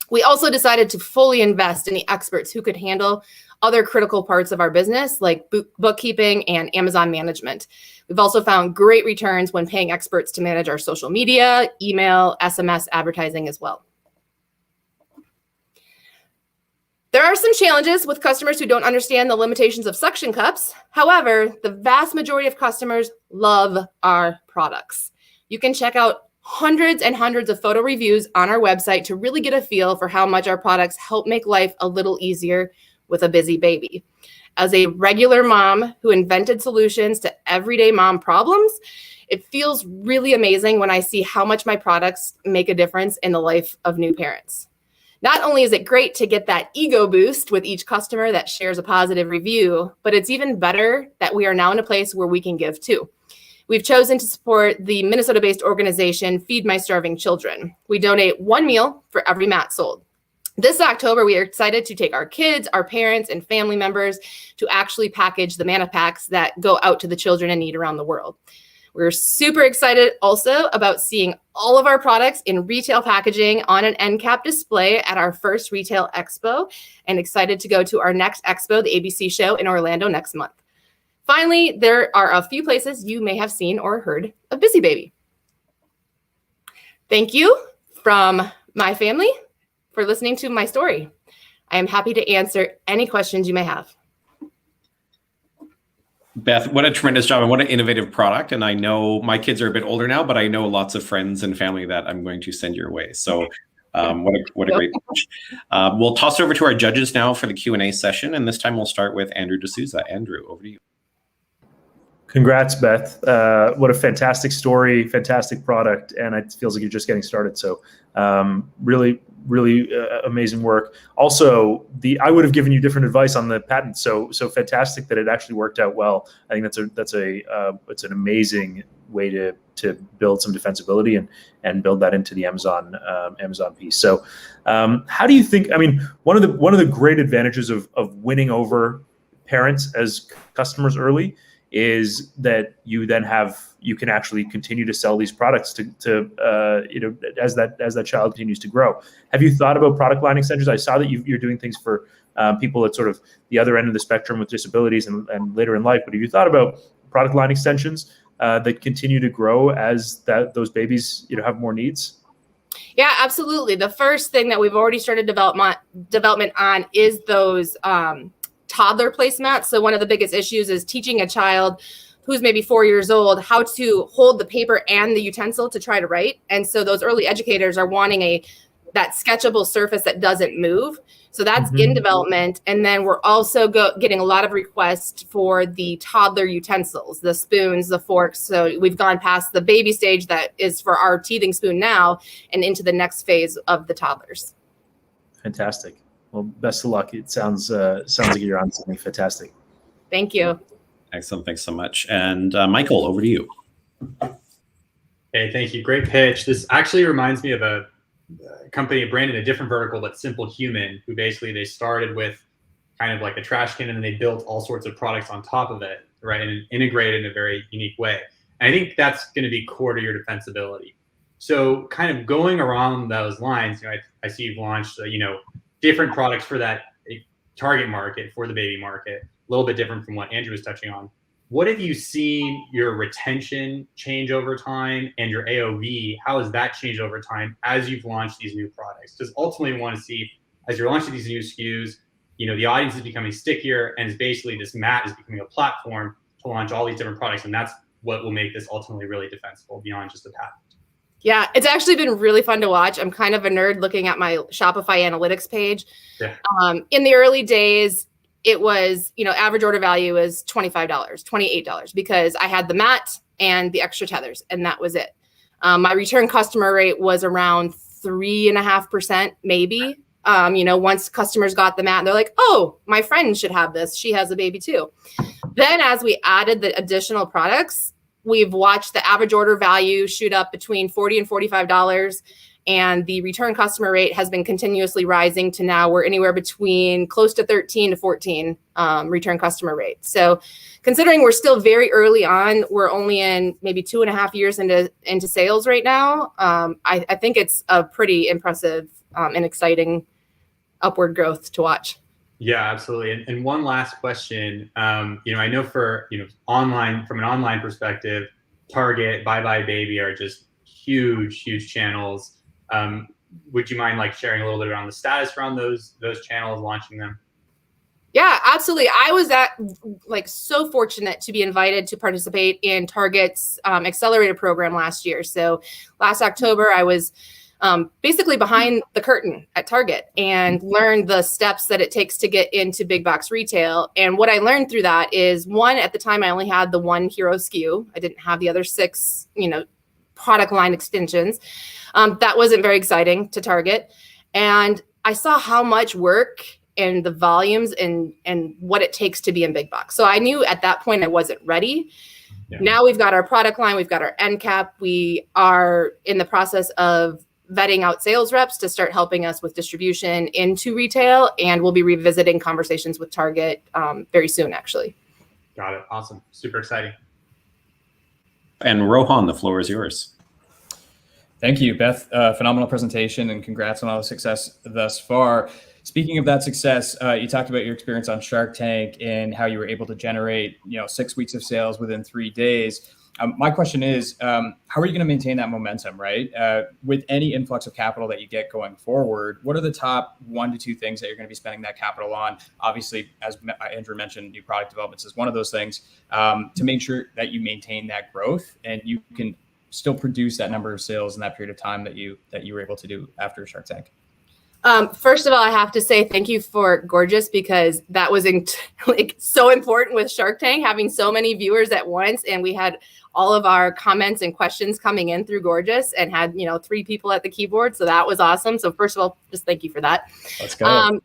[SPEAKER 2] We also decided to fully invest in the experts who could handle other critical parts of our business, like bookkeeping and Amazon management. We've also found great returns when paying experts to manage our social media, email, SMS advertising as well. There are some challenges with customers who don't understand the limitations of suction cups. However, the vast majority of customers love our products. You can check out hundreds and hundreds of photo reviews on our website to really get a feel for how much our products help make life a little easier with a busy baby. As a regular mom who invented solutions to everyday mom problems, it feels really amazing when I see how much my products make a difference in the life of new parents. Not only is it great to get that ego boost with each customer that shares a positive review, but it's even better that we are now in a place where we can give too. We've chosen to support the Minnesota-based organization Feed My Starving Children. We donate 1 meal for every mat sold. This October, we are excited to take our kids, our parents, and family members to actually package the Manna Packs that go out to the children in need around the world. We're super excited also about seeing all of our products in retail packaging on an end cap display at our first retail expo, and excited to go to our next expo, the ABC show in Orlando next month. Finally, there are a few places you may have seen or heard of Busy Baby. Thank you from my family for listening to my story. I am happy to answer any questions you may have.
[SPEAKER 1] Beth, what a tremendous job and what an innovative product. And I know my kids are a bit older now, but I know lots of friends and family that I'm going to send your way. So what a great pitch. We'll toss it over to our judges now for the Q&A session. And this time we'll start with Andrew D'Souza. Andrew, over to you.
[SPEAKER 5] Congrats, Beth. What a fantastic story, fantastic product. And it feels like you're just getting started. So really amazing work. Also, I would have given you different advice on the patent. So fantastic that it actually worked out well. I think it's an amazing way to build some defensibility and build that into the Amazon piece. So how do you think? I mean, one of the great advantages of winning over parents as customers early is that you can actually continue to sell these products to as that child continues to grow. Have you thought about product line extensions? I saw that you're doing things for people at sort of the other end of the spectrum with disabilities and later in life. But have you thought about product line extensions that continue to grow as those babies have more needs?
[SPEAKER 2] Yeah, absolutely. The first thing that we've already started development on is those toddler placemats. So one of the biggest issues is teaching a child who's maybe 4 years old how to hold the paper and the utensil to try to write. And so those early educators are wanting that sketchable surface that doesn't move. So that's in development. And then we're also getting a lot of requests for the toddler utensils, the spoons, the forks. So we've gone past the baby stage that is for our teething spoon now and into the next phase of the toddlers.
[SPEAKER 5] Fantastic. Well, best of luck. It sounds like you're on something fantastic.
[SPEAKER 2] Thank you.
[SPEAKER 1] Excellent. Thanks so much. And Michael, over to you.
[SPEAKER 4] Hey, thank you. Great pitch. This actually reminds me of a company, a brand in a different vertical, but Simple Human, who basically they started with kind of like a trash can, and then they built all sorts of products on top of it, right? And integrated in a very unique way. And I think that's going to be core to your defensibility. So kind of going around those lines, I see you've launched, different products for that target market, for the baby market, a little bit different from what Andrew was touching on. What have you seen your retention change over time, and your AOV, how has that changed over time as you've launched these new products? Because ultimately we want to see, as you're launching these new SKUs, the audience is becoming stickier, and it's basically this mat is becoming a platform to launch all these different products. And that's what will make this ultimately really defensible beyond just the patent.
[SPEAKER 2] Yeah, it's actually been really fun to watch. I'm kind of a nerd looking at my Shopify analytics page.
[SPEAKER 4] Yeah.
[SPEAKER 2] In the early days, it was, average order value is $25, $28, because I had the mat and the extra tethers, and that was it. My return customer rate was around 3.5%, maybe. Once customers got the mat, they're like, oh, my friend should have this. She has a baby too. Then as we added the additional products, we've watched the average order value shoot up between $40 and $45. And the return customer rate has been continuously rising to now we're anywhere between close to 13 to 14 return customer rate. So considering we're still very early on, we're only in maybe 2.5 years into sales right now. I think it's a pretty impressive and exciting upward growth to watch.
[SPEAKER 4] Yeah, absolutely. And one last question. I know for, online, from an online perspective, Target, Bye Bye Baby are just huge channels. Would you mind sharing a little bit around the status around those channels, launching them?
[SPEAKER 2] Yeah, absolutely. I was so fortunate to be invited to participate in Target's Accelerator program last year. So last October, I was basically behind the curtain at Target and learned the steps that it takes to get into big box retail. And what I learned through that is, one, at the time I only had the one hero SKU. I didn't have the other 6, product line extensions. That wasn't very exciting to Target. And I saw how much work and the volumes and what it takes to be in big box. So I knew at that point I wasn't ready. Yeah. Now we've got our product line, we've got our end cap. We are in the process of vetting out sales reps to start helping us with distribution into retail. And we'll be revisiting conversations with Target very soon, actually.
[SPEAKER 4] Got it. Awesome. Super exciting.
[SPEAKER 1] And Rohan, the floor is yours.
[SPEAKER 3] Thank you, Beth. Phenomenal presentation, and congrats on all the success thus far. Speaking of that success, you talked about your experience on Shark Tank and how you were able to generate 6 weeks of sales within 3 days. My question is, how are you going to maintain that momentum, right? With any influx of capital that you get going forward, what are the top 1 to 2 things that you're going to be spending that capital on? Obviously, as Andrew mentioned, new product developments is one of those things, to make sure that you maintain that growth and you can still produce that number of sales in that period of time that you were able to do after Shark Tank.
[SPEAKER 2] First of all, I have to say thank you for Gorgias, because that was so important with Shark Tank, having so many viewers at once. And we had all of our comments and questions coming in through Gorgias, and had 3 people at the keyboard. So that was awesome. So first of all, just thank you for that.
[SPEAKER 3] Let's go.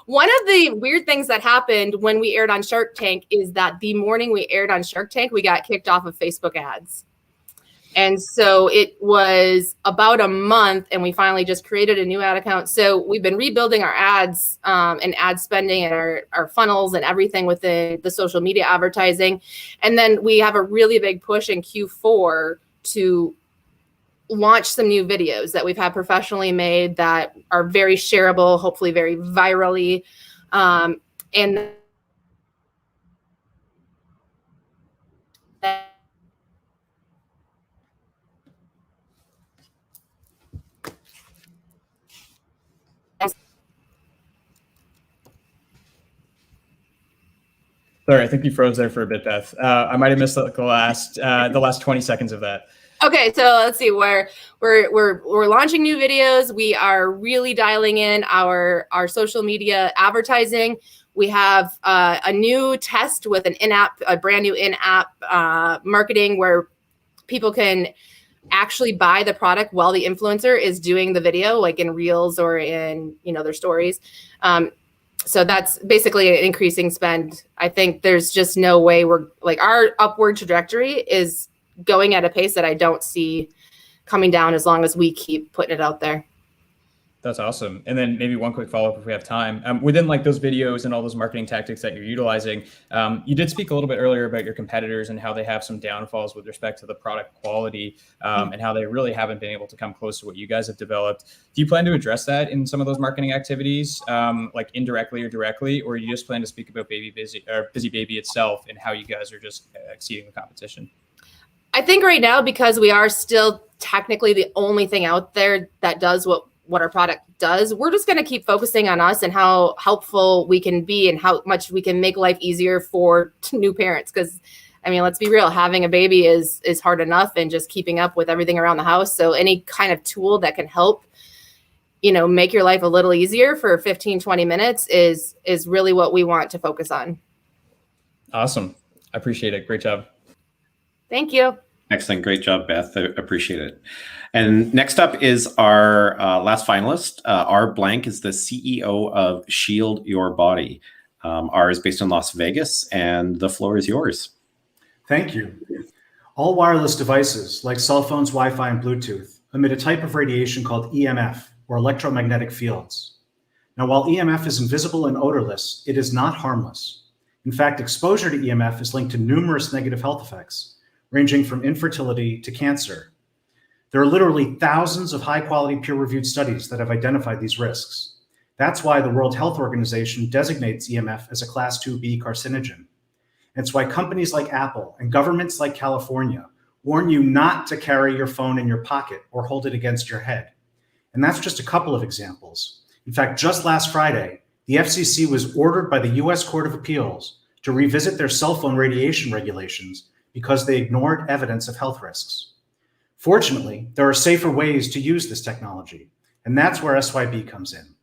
[SPEAKER 2] One of the weird things that happened when we aired on Shark Tank is that the morning we aired on Shark Tank, we got kicked off of Facebook ads. And so it was about a month, and we finally just created a new ad account. So we've been rebuilding our ads and ad spending and our funnels and everything within the social media advertising. And then we have a really big push in Q4 to launch some new videos that we've had professionally made that are very shareable, hopefully very virally. And
[SPEAKER 3] Sorry, I think you froze there for a bit, Beth. I might have missed the last 20 seconds of that.
[SPEAKER 2] Okay, so let's see. We're launching new videos. We are really dialing in our social media advertising. We have a new test with a brand new in-app marketing where people can actually buy the product while the influencer is doing the video, like in Reels or in their stories. So that's basically an increasing spend. I think there's just no way our upward trajectory is going at a pace that I don't see coming down as long as we keep putting it out there.
[SPEAKER 3] That's awesome. And then maybe one quick follow-up if we have time. Within like those videos and all those marketing tactics that you're utilizing, you did speak a little bit earlier about your competitors and how they have some downfalls with respect to the product quality and how they really haven't been able to come close to what you guys have developed. Do you plan to address that in some of those marketing activities, like indirectly or directly, or you just plan to speak about Busy Baby itself and how you guys are just exceeding the competition?
[SPEAKER 2] I think right now, because we are still technically the only thing out there that does what our product does, we're just going to keep focusing on us and how helpful we can be and how much we can make life easier for new parents. Because, I mean, let's be real, having a baby is hard enough, and just keeping up with everything around the house. So any kind of tool that can help, make your life a little easier for 15, 20 minutes is really what we want to focus on.
[SPEAKER 3] Awesome. I appreciate it. Great job.
[SPEAKER 2] Thank you.
[SPEAKER 1] Excellent. Great job, Beth. I appreciate it. And next up is our last finalist. R. Blank is the CEO of Shield Your Body. R is based in Las Vegas, and the floor is yours.
[SPEAKER 7] Thank you. All wireless devices, like cell phones, Wi-Fi, and Bluetooth, emit a type of radiation called EMF, or electromagnetic fields. Now, while EMF is invisible and odorless, it is not harmless. In fact, exposure to EMF is linked to numerous negative health effects, ranging from infertility to cancer. There are literally thousands of high-quality peer-reviewed studies that have identified these risks. That's why the World Health Organization designates EMF as a Class 2B carcinogen. It's why companies like Apple and governments like California warn you not to carry your phone in your pocket or hold it against your head. And that's just a couple of examples. In fact, just last Friday, the FCC was ordered by the US Court of Appeals to revisit their cell phone radiation regulations because they ignored evidence of health risks. Fortunately, there are safer ways to use this technology, and that's where SYB comes in.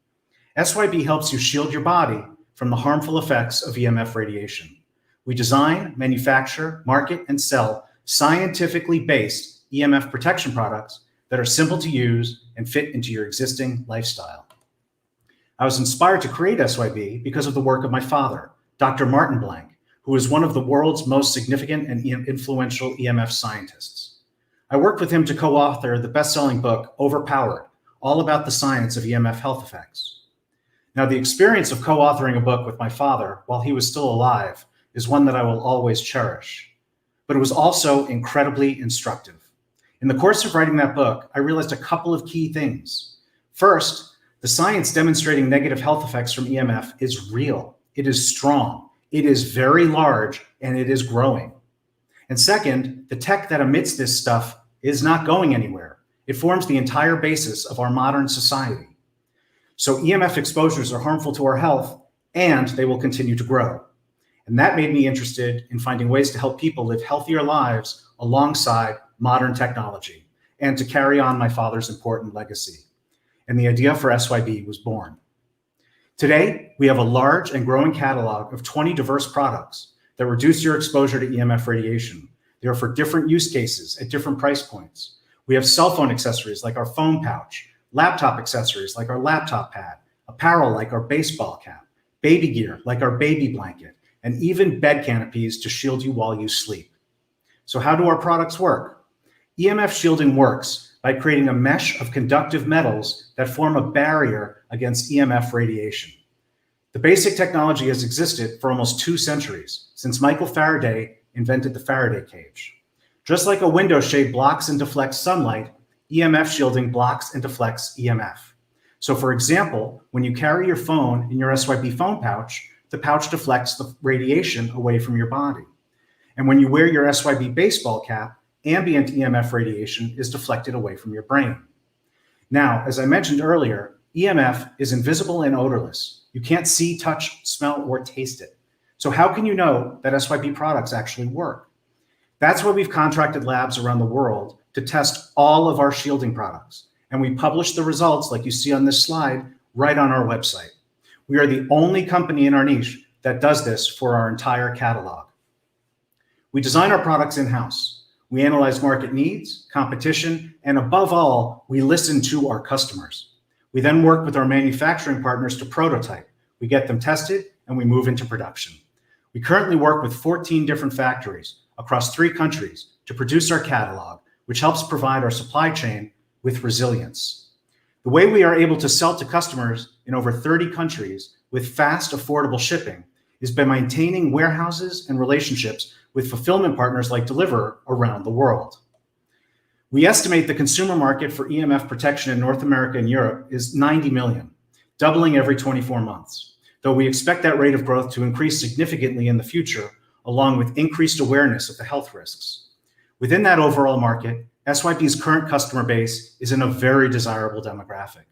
[SPEAKER 7] SYB helps you shield your body from the harmful effects of EMF radiation. We design, manufacture, market, and sell scientifically based EMF protection products that are simple to use and fit into your existing lifestyle. I was inspired to create SYB because of the work of my father, Dr. Martin Blank, who is one of the world's most significant and influential EMF scientists. I worked with him to co-author the best-selling book, Overpowered, all about the science of EMF health effects. Now, the experience of co-authoring a book with my father while he was still alive is one that I will always cherish, but it was also incredibly instructive. In the course of writing that book, I realized a couple of key things. First, the science demonstrating negative health effects from EMF is real. It is strong. It is very large, and it is growing. And second, the tech that emits this stuff is not going anywhere. It forms the entire basis of our modern society. So EMF exposures are harmful to our health, and they will continue to grow. And that made me interested in finding ways to help people live healthier lives alongside modern technology and to carry on my father's important legacy. And the idea for SYB was born. Today, we have a large and growing catalog of 20 diverse products that reduce your exposure to EMF radiation. They are for different use cases at different price points. We have cell phone accessories like our phone pouch, laptop accessories like our laptop pad, apparel like our baseball cap, baby gear like our baby blanket, and even bed canopies to shield you while you sleep. So how do our products work? EMF shielding works by creating a mesh of conductive metals that form a barrier against EMF radiation. The basic technology has existed for almost 2 centuries, since Michael Faraday invented the Faraday cage. Just like a window shade blocks and deflects sunlight, EMF shielding blocks and deflects EMF. So for example, when you carry your phone in your SYB phone pouch, the pouch deflects the radiation away from your body. And when you wear your SYB baseball cap, ambient EMF radiation is deflected away from your brain. Now, as I mentioned earlier, EMF is invisible and odorless. You can't see, touch, smell, or taste it. So how can you know that SYB products actually work? That's why we've contracted labs around the world to test all of our shielding products. And we publish the results, like you see on this slide, right on our website. We are the only company in our niche that does this for our entire catalog. We design our products in-house. We analyze market needs, competition, and above all, we listen to our customers. We then work with our manufacturing partners to prototype. We get them tested, and we move into production. We currently work with 14 different factories across 3 countries to produce our catalog, which helps provide our supply chain with resilience. The way we are able to sell to customers in over 30 countries with fast, affordable shipping is by maintaining warehouses and relationships with fulfillment partners like Deliverr around the world. We estimate the consumer market for EMF protection in North America and Europe is 90 million, doubling every 24 months, though we expect that rate of growth to increase significantly in the future, along with increased awareness of the health risks. Within that overall market, SYP's current customer base is in a very desirable demographic.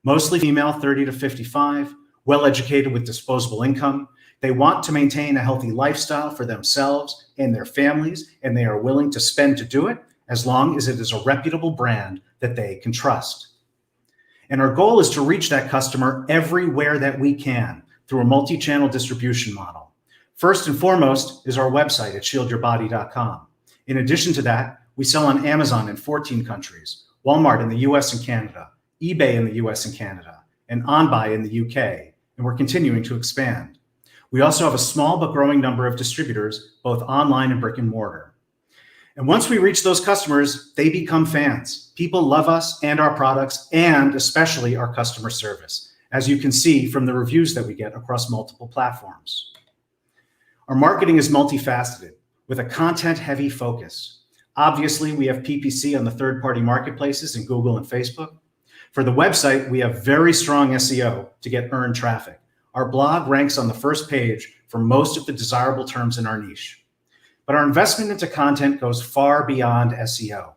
[SPEAKER 7] Mostly female, 30 to 55, well-educated with disposable income. They want to maintain a healthy lifestyle for themselves and their families, and they are willing to spend to do it as long as it is a reputable brand that they can trust. And our goal is to reach that customer everywhere that we can through a multi-channel distribution model. First and foremost is our website at shieldyourbody.com. In addition to that, we sell on Amazon in 14 countries, Walmart in the US and Canada, eBay in the US and Canada, and OnBuy in the UK, and we're continuing to expand. We also have a small but growing number of distributors, both online and brick and mortar. And once we reach those customers, they become fans. People love us and our products, and especially our customer service, as you can see from the reviews that we get across multiple platforms. Our marketing is multifaceted with a content-heavy focus. Obviously, we have PPC on the third-party marketplaces in Google and Facebook. For the website, we have very strong SEO to get earned traffic. Our blog ranks on the first page for most of the desirable terms in our niche. But our investment into content goes far beyond SEO.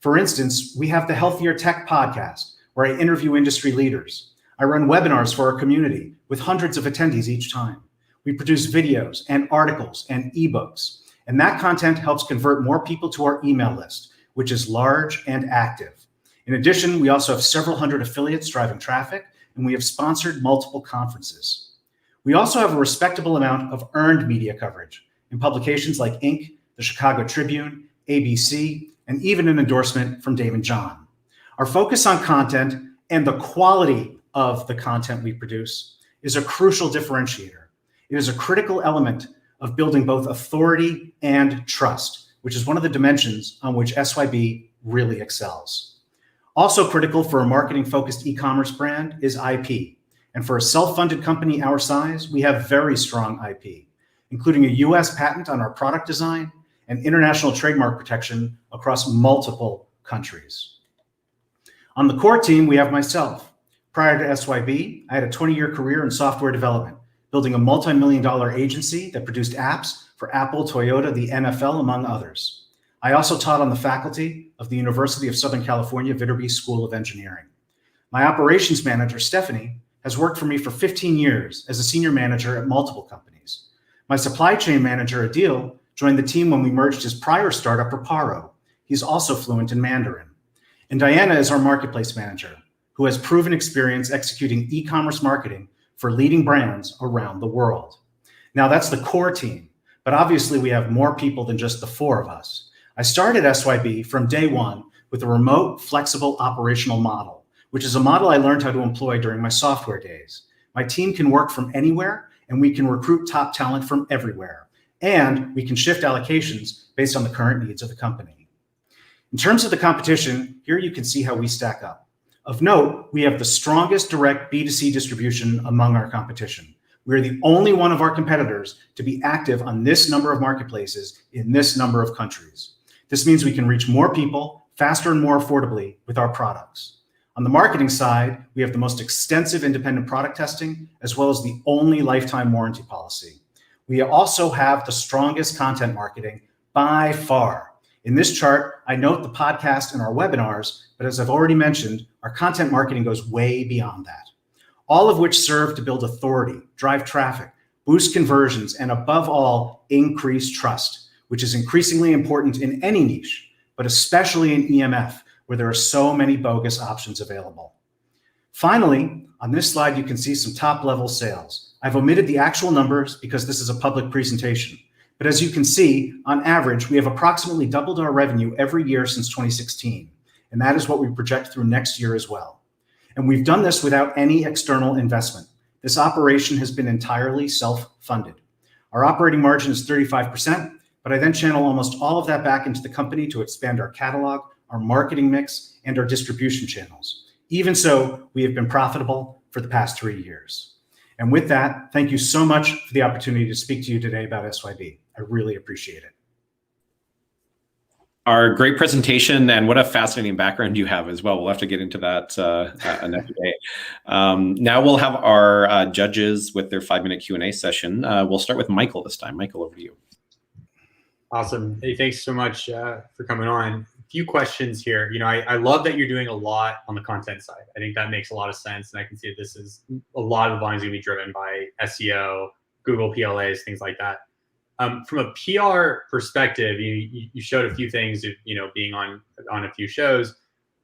[SPEAKER 7] For instance, we have the Healthier Tech podcast, where I interview industry leaders. I run webinars for our community with hundreds of attendees each time. We produce videos and articles and ebooks, and that content helps convert more people to our email list, which is large and active. In addition, we also have several hundred affiliates driving traffic, and we have sponsored multiple conferences. We also have a respectable amount of earned media coverage in publications like Inc., the Chicago Tribune, ABC, and even an endorsement from Daymond John. Our focus on content and the quality of the content we produce is a crucial differentiator. It is a critical element of building both authority and trust, which is one of the dimensions on which SYB really excels. Also critical for a marketing-focused e-commerce brand is IP. And for a self-funded company our size, we have very strong IP, including a US patent on our product design and international trademark protection across multiple countries. On the core team, we have myself. Prior to SYB, I had a 20-year career in software development, building a multi-million-dollar agency that produced apps for Apple, Toyota, the NFL, among others. I also taught on the faculty of the University of Southern California Viterbi School of Engineering. My operations manager, Stephanie, has worked for me for 15 years as a senior manager at multiple companies. My supply chain manager, Adil, joined the team when we merged his prior startup, Reparo. He's also fluent in Mandarin. And Diana is our marketplace manager, who has proven experience executing e-commerce marketing for leading brands around the world. Now, that's the core team, but obviously we have more people than just the four of us. I started SYB from day one with a remote, flexible operational model, which is a model I learned how to employ during my software days. My team can work from anywhere, and we can recruit top talent from everywhere. And we can shift allocations based on the current needs of the company. In terms of the competition, here you can see how we stack up. Of note, we have the strongest direct B2C distribution among our competition. We are the only one of our competitors to be active on this number of marketplaces in this number of countries. This means we can reach more people faster and more affordably with our products. On the marketing side, we have the most extensive independent product testing, as well as the only lifetime warranty policy. We also have the strongest content marketing by far. In this chart, I note the podcast and our webinars, but as I've already mentioned, our content marketing goes way beyond that. All of which serve to build authority, drive traffic, boost conversions, and above all, increase trust, which is increasingly important in any niche, but especially in EMF, where there are so many bogus options available. Finally, on this slide, you can see some top-level sales. I've omitted the actual numbers because this is a public presentation. But as you can see, on average, we have approximately doubled our revenue every year since 2016. And that is what we project through next year as well. And we've done this without any external investment. This operation has been entirely self-funded. Our operating margin is 35%. but I then channel almost all of that back into the company to expand our catalog, our marketing mix, and our distribution channels. Even so, we have been profitable for the past 3 years. And with that, thank you so much for the opportunity to speak to you today about SYB. I really appreciate it.
[SPEAKER 1] Our great presentation, and what a fascinating background you have as well. We'll have to get into that another day. Now we'll have our judges with their 5-minute Q&A session. We'll start with Michael this time. Michael, over to you.
[SPEAKER 4] Awesome. Hey, thanks so much for coming on. A few questions here. I love that you're doing a lot on the content side. I think that makes a lot of sense, and I can see that this is a lot of the volume is going to be driven by SEO, Google PLAs, things like that. From a PR perspective, you showed a few things, being on a few shows.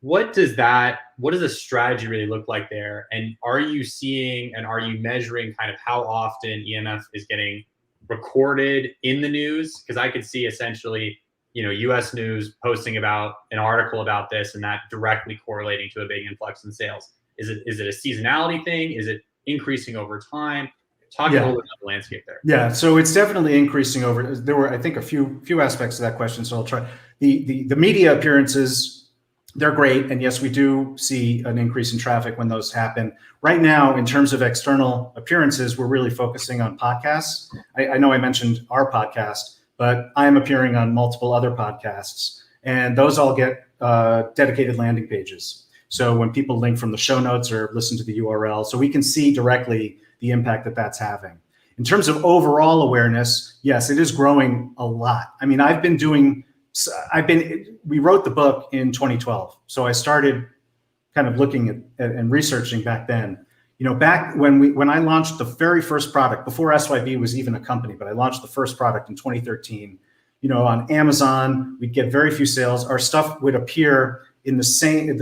[SPEAKER 4] What does a strategy really look like there? And are you seeing and are you measuring kind of how often EMF is getting recorded in the news? Because I could see essentially, US News posting about an article about this and that directly correlating to a big influx in sales. Is it a seasonality thing? Is it increasing over time? Talk a little bit about the landscape there.
[SPEAKER 7] Yeah, so it's definitely increasing over. There were, I think, a few aspects to that question. So I'll try. The media appearances, they're great, and yes, we do see an increase in traffic when those happen. Right now, in terms of external appearances, we're really focusing on podcasts. I know I mentioned our podcast, but I am appearing on multiple other podcasts, and those all get dedicated landing pages. So when people link from the show notes or listen to the URL, so we can see directly the impact that that's having. In terms of overall awareness, yes, it is growing a lot. I mean, we wrote the book in 2012. So I started kind of looking at and researching back then. Back when I launched the very first product, before SYB was even a company, but I launched the first product in 2013, on Amazon, we'd get very few sales. Our stuff would appear in the same,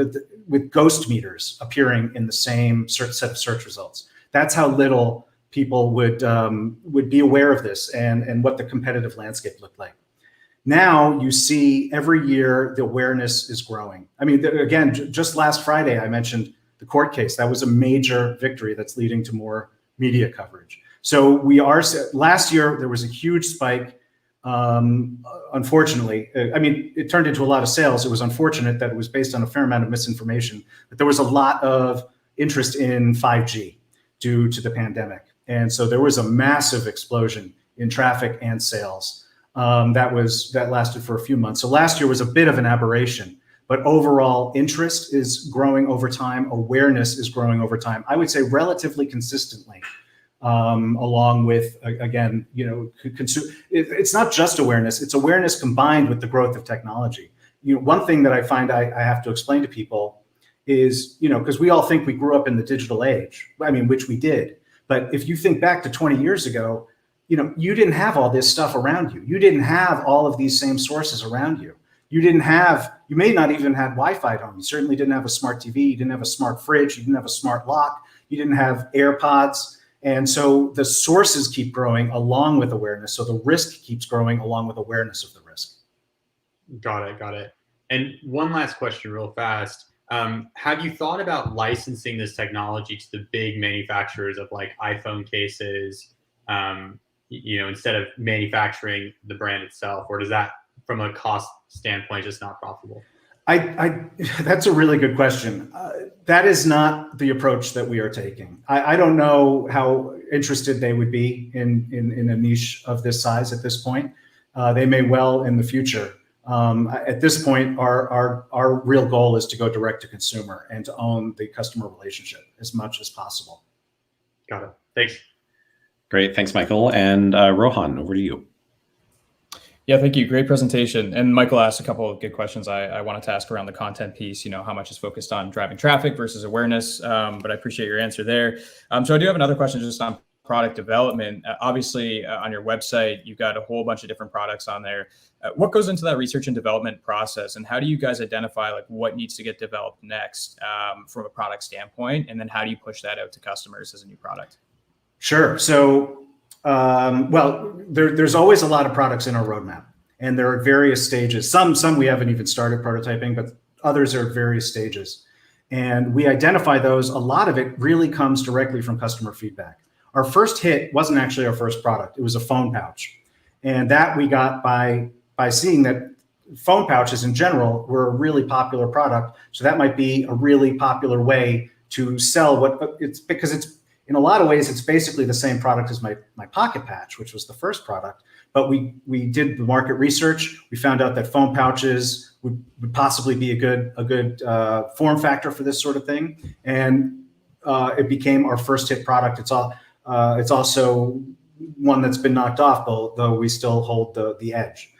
[SPEAKER 7] with ghost meters appearing in the same set of search results. That's how little people would be aware of this and what the competitive landscape looked like. Now you see every year the awareness is growing. I mean, again, just last Friday, I mentioned the court case. That was a major victory that's leading to more media coverage. So last year, there was a huge spike. Unfortunately, I mean, it turned into a lot of sales. It was unfortunate that it was based on a fair amount of misinformation, but there was a lot of interest in 5G. Due to the pandemic. And so there was a massive explosion in traffic and sales that lasted for a few months. So last year was a bit of an aberration, but overall interest is growing over time. Awareness is growing over time. I would say relatively consistently, along with, again, it's not just awareness, it's awareness combined with the growth of technology. One thing that I find I have to explain to people is, because we all think we grew up in the digital age, I mean, which we did. But if you think back to 20 years ago, you didn't have all this stuff around you. You didn't have all of these same sources around you. You may not even have Wi-Fi at home. You certainly didn't have a smart TV. You didn't have a smart fridge. You didn't have a smart lock. You didn't have AirPods. And so the sources keep growing along with awareness. So the risk keeps growing along with awareness of the risk.
[SPEAKER 4] Got it. And one last question real fast. Have you thought about licensing this technology to the big manufacturers of like iPhone cases, instead of manufacturing the brand itself, or does that, from a cost standpoint, just not profitable?
[SPEAKER 7] That's a really good question. That is not the approach that we are taking. I don't know how interested they would be in a niche of this size at this point. They may well in the future. At this point, our real goal is to go direct to consumer and to own the customer relationship as much as possible.
[SPEAKER 4] Got it. Thanks.
[SPEAKER 1] Great. Thanks, Michael. And Rohan, over to you.
[SPEAKER 3] Yeah, thank you. Great presentation. And Michael asked a couple of good questions I wanted to ask around the content piece, how much is focused on driving traffic versus awareness. But I appreciate your answer there. So I do have another question just on product development. Obviously, on your website, you've got a whole bunch of different products on there. What goes into that research and development process, and how do you guys identify what needs to get developed next from a product standpoint, and then how do you push that out to customers as a new product?
[SPEAKER 7] Sure. So, there's always a lot of products in our roadmap, and there are various stages. Some we haven't even started prototyping, but others are at various stages. And we identify those. A lot of it really comes directly from customer feedback. Our first hit wasn't actually our first product. It was a phone pouch. And that we got by seeing that phone pouches in general were a really popular product. So that might be a really popular way to sell because it's in a lot of ways, it's basically the same product as my pocket patch, which was the first product. But we did the market research. We found out that phone pouches would possibly be a good form factor for this sort of thing. And it became our first hit product. It's also one that's been knocked off, though we still hold the edge.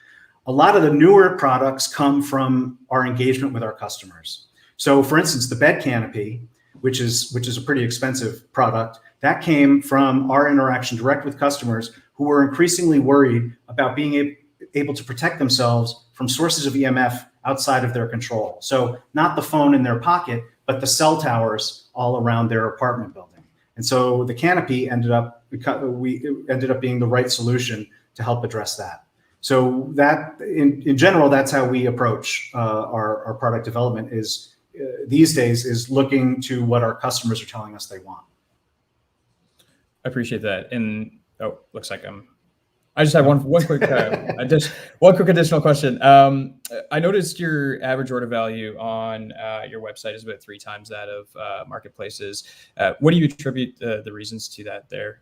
[SPEAKER 7] A lot of the newer products come from our engagement with our customers. So for instance, the bed canopy, which is a pretty expensive product, that came from our interaction direct with customers who were increasingly worried about being able to protect themselves from sources of EMF outside of their control. So not the phone in their pocket, but the cell towers all around their apartment building. And so the canopy ended up being the right solution to help address that. So that in general, that's how we approach our product development these days is looking to what our customers are telling us they want.
[SPEAKER 3] I appreciate that. And looks like I just have one quick additional question. I noticed your average order value on your website is about 3 times that of marketplaces. What do you attribute the reasons to that there?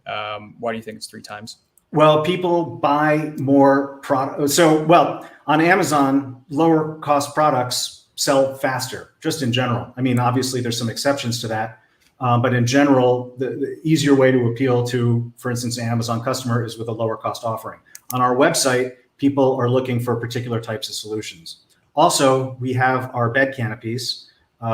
[SPEAKER 3] Why do you think it's 3 times?
[SPEAKER 7] Well, people buy more products. On Amazon, lower cost products sell faster, just in general. I mean, obviously there's some exceptions to that. But in general, the easier way to appeal to, for instance, an Amazon customer is with a lower cost offering. On our website, people are looking for particular types of solutions. Also, we have our bed canopies,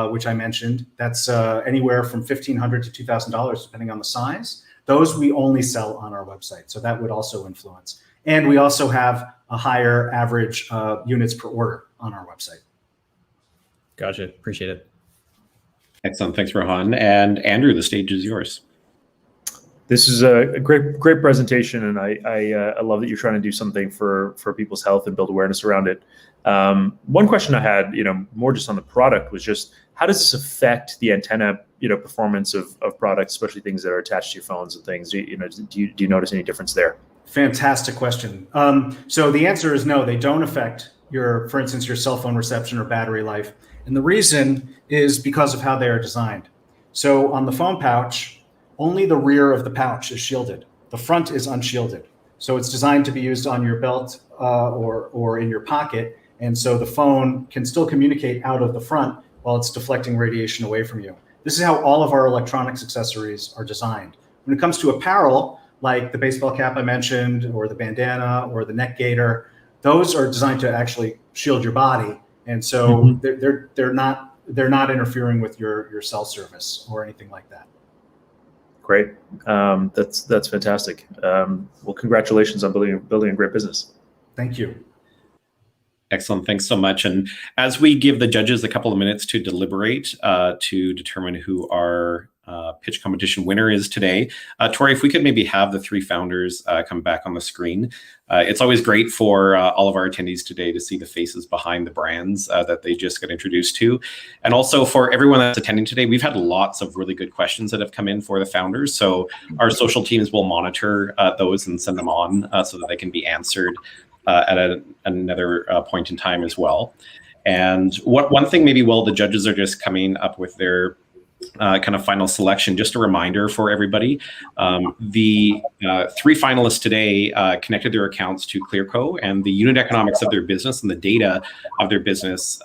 [SPEAKER 7] which I mentioned. That's anywhere from $1,500 to $2,000, depending on the size. Those we only sell on our website. So that would also influence. And we also have a higher average units per order on our website.
[SPEAKER 3] Gotcha. Appreciate it.
[SPEAKER 1] Excellent. Thanks, Rohan. And Andrew, the stage is yours.
[SPEAKER 5] This is a great presentation, and I love that you're trying to do something for people's health and build awareness around it. One question I had, more just on the product, was just how does this affect the antenna, performance of products, especially things that are attached to your phones and things? Do you notice any difference there?
[SPEAKER 7] Fantastic question. So the answer is no, they don't affect for instance, your cell phone reception or battery life. And the reason is because of how they are designed. So on the phone pouch, only the rear of the pouch is shielded. The front is unshielded. So it's designed to be used on your belt or in your pocket. And so the phone can still communicate out of the front while it's deflecting radiation away from you. This is how all of our electronics accessories are designed. When it comes to apparel, like the baseball cap I mentioned, or the bandana, or the neck gaiter, those are designed to actually shield your body. And so they're not interfering with your cell service or anything like that.
[SPEAKER 5] Great. That's fantastic. Well, congratulations on building a great business.
[SPEAKER 7] Thank you.
[SPEAKER 1] Excellent. Thanks so much. And as we give the judges a couple of minutes to deliberate to determine who our pitch competition winner is today, Tori, if we could maybe have the 3 founders come back on the screen. It's always great for all of our attendees today to see the faces behind the brands that they just got introduced to. And also for everyone that's attending today, we've had lots of really good questions that have come in for the founders. So our social teams will monitor those and send them on so that they can be answered at another point in time as well. And one thing maybe while the judges are just coming up with their kind of final selection, just a reminder for everybody, the 3 finalists today connected their accounts to Clearco, and the unit economics of their business and the data of their business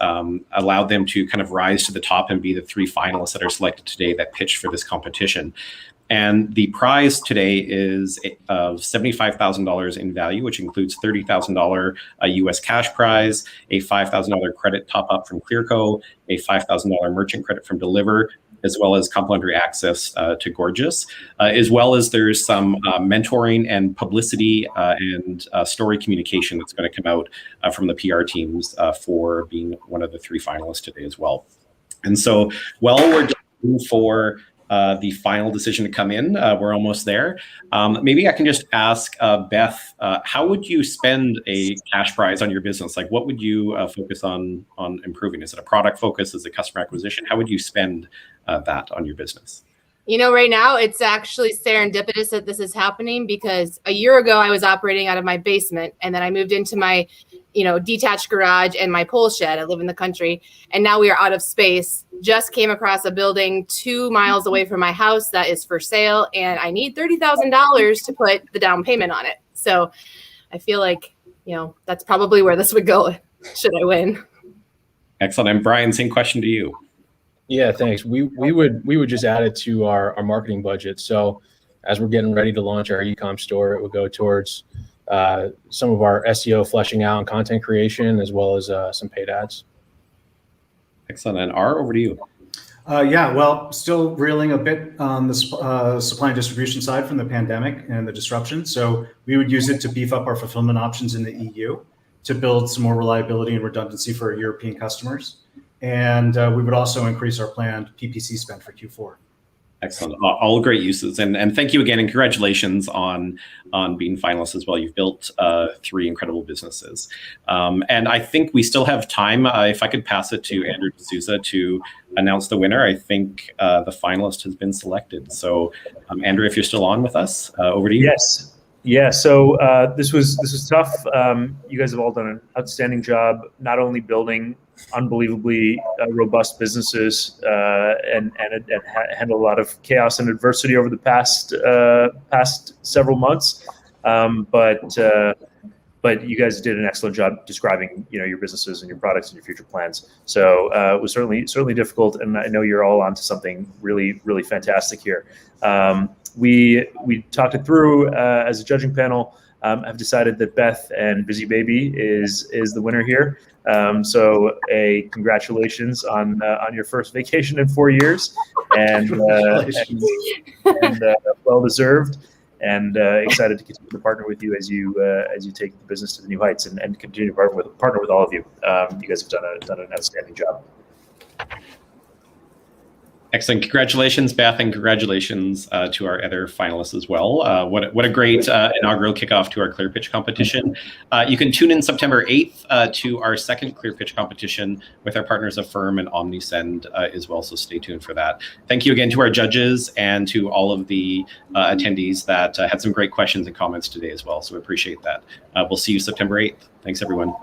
[SPEAKER 1] allowed them to kind of rise to the top and be the 3 finalists that are selected today that pitched for this competition. And the prize today is of $75,000 in value, which includes $30,000 US cash prize, a $5,000 credit top up from Clearco, a $5,000 merchant credit from Deliverr, as well as complimentary access to Gorgias, as well as there's some mentoring and publicity and story communication that's going to come out from the PR teams for being one of the 3 finalists today as well. And so while we're looking for the final decision to come in, we're almost there. Maybe I can just ask Beth, how would you spend a cash prize on your business? Like, what would you focus on improving? Is it a product focus? Is it customer acquisition? How would you spend that on your business?
[SPEAKER 2] You know, right now it's actually serendipitous that this is happening because a year ago I was operating out of my basement, and then I moved into my, detached garage and my pole shed. I live in the country, and now we are out of space. Just came across a building 2 miles away from my house that is for sale, and I need $30,000 to put the down payment on it. So I feel like, that's probably where this would go should I win.
[SPEAKER 1] Excellent. And Brian, same question to you.
[SPEAKER 6] Yeah, thanks. We would just add it to our marketing budget. So as we're getting ready to launch our e-com store, it would go towards some of our SEO fleshing out and content creation, as well as some paid ads.
[SPEAKER 1] Excellent. And R, over to you.
[SPEAKER 7] Yeah, well, still reeling a bit on the supply and distribution side from the pandemic and the disruption. So we would use it to beef up our fulfillment options in the EU to build some more reliability and redundancy for our European customers. And we would also increase our planned PPC spend for Q4.
[SPEAKER 1] Excellent. All great uses. And thank you again. And congratulations on being finalists as well. You've built 3 incredible businesses. And I think we still have time. If I could pass it to Andrew D'Souza to announce the winner. I think the finalist has been selected. So Andrew, if you're still on with us, over to you.
[SPEAKER 5] Yes. Yeah, so this was tough. You guys have all done an outstanding job, not only building unbelievably robust businesses and handle a lot of chaos and adversity over the past several months, but you guys did an excellent job describing your businesses and your products and your future plans. So it was certainly difficult, and I know you're all onto something really fantastic here. We talked it through as a judging panel. I've decided that Beth and Busy Baby is the winner here. So a congratulations on your first vacation in 4 years, and well deserved. And excited to continue to partner with you as you take the business to the new heights and continue to partner with all of you. You guys have done an outstanding job.
[SPEAKER 1] Excellent. Congratulations, Beth, and congratulations to our other finalists as well. What a great inaugural kickoff to our ClearPitch competition. You can tune in September 8th to our second ClearPitch competition with our partners Affirm and OmniSend as well, so stay tuned for that. Thank you again to our judges and to all of the attendees that had some great questions and comments today as well, so we appreciate that. We'll see you September 8th. Thanks, everyone.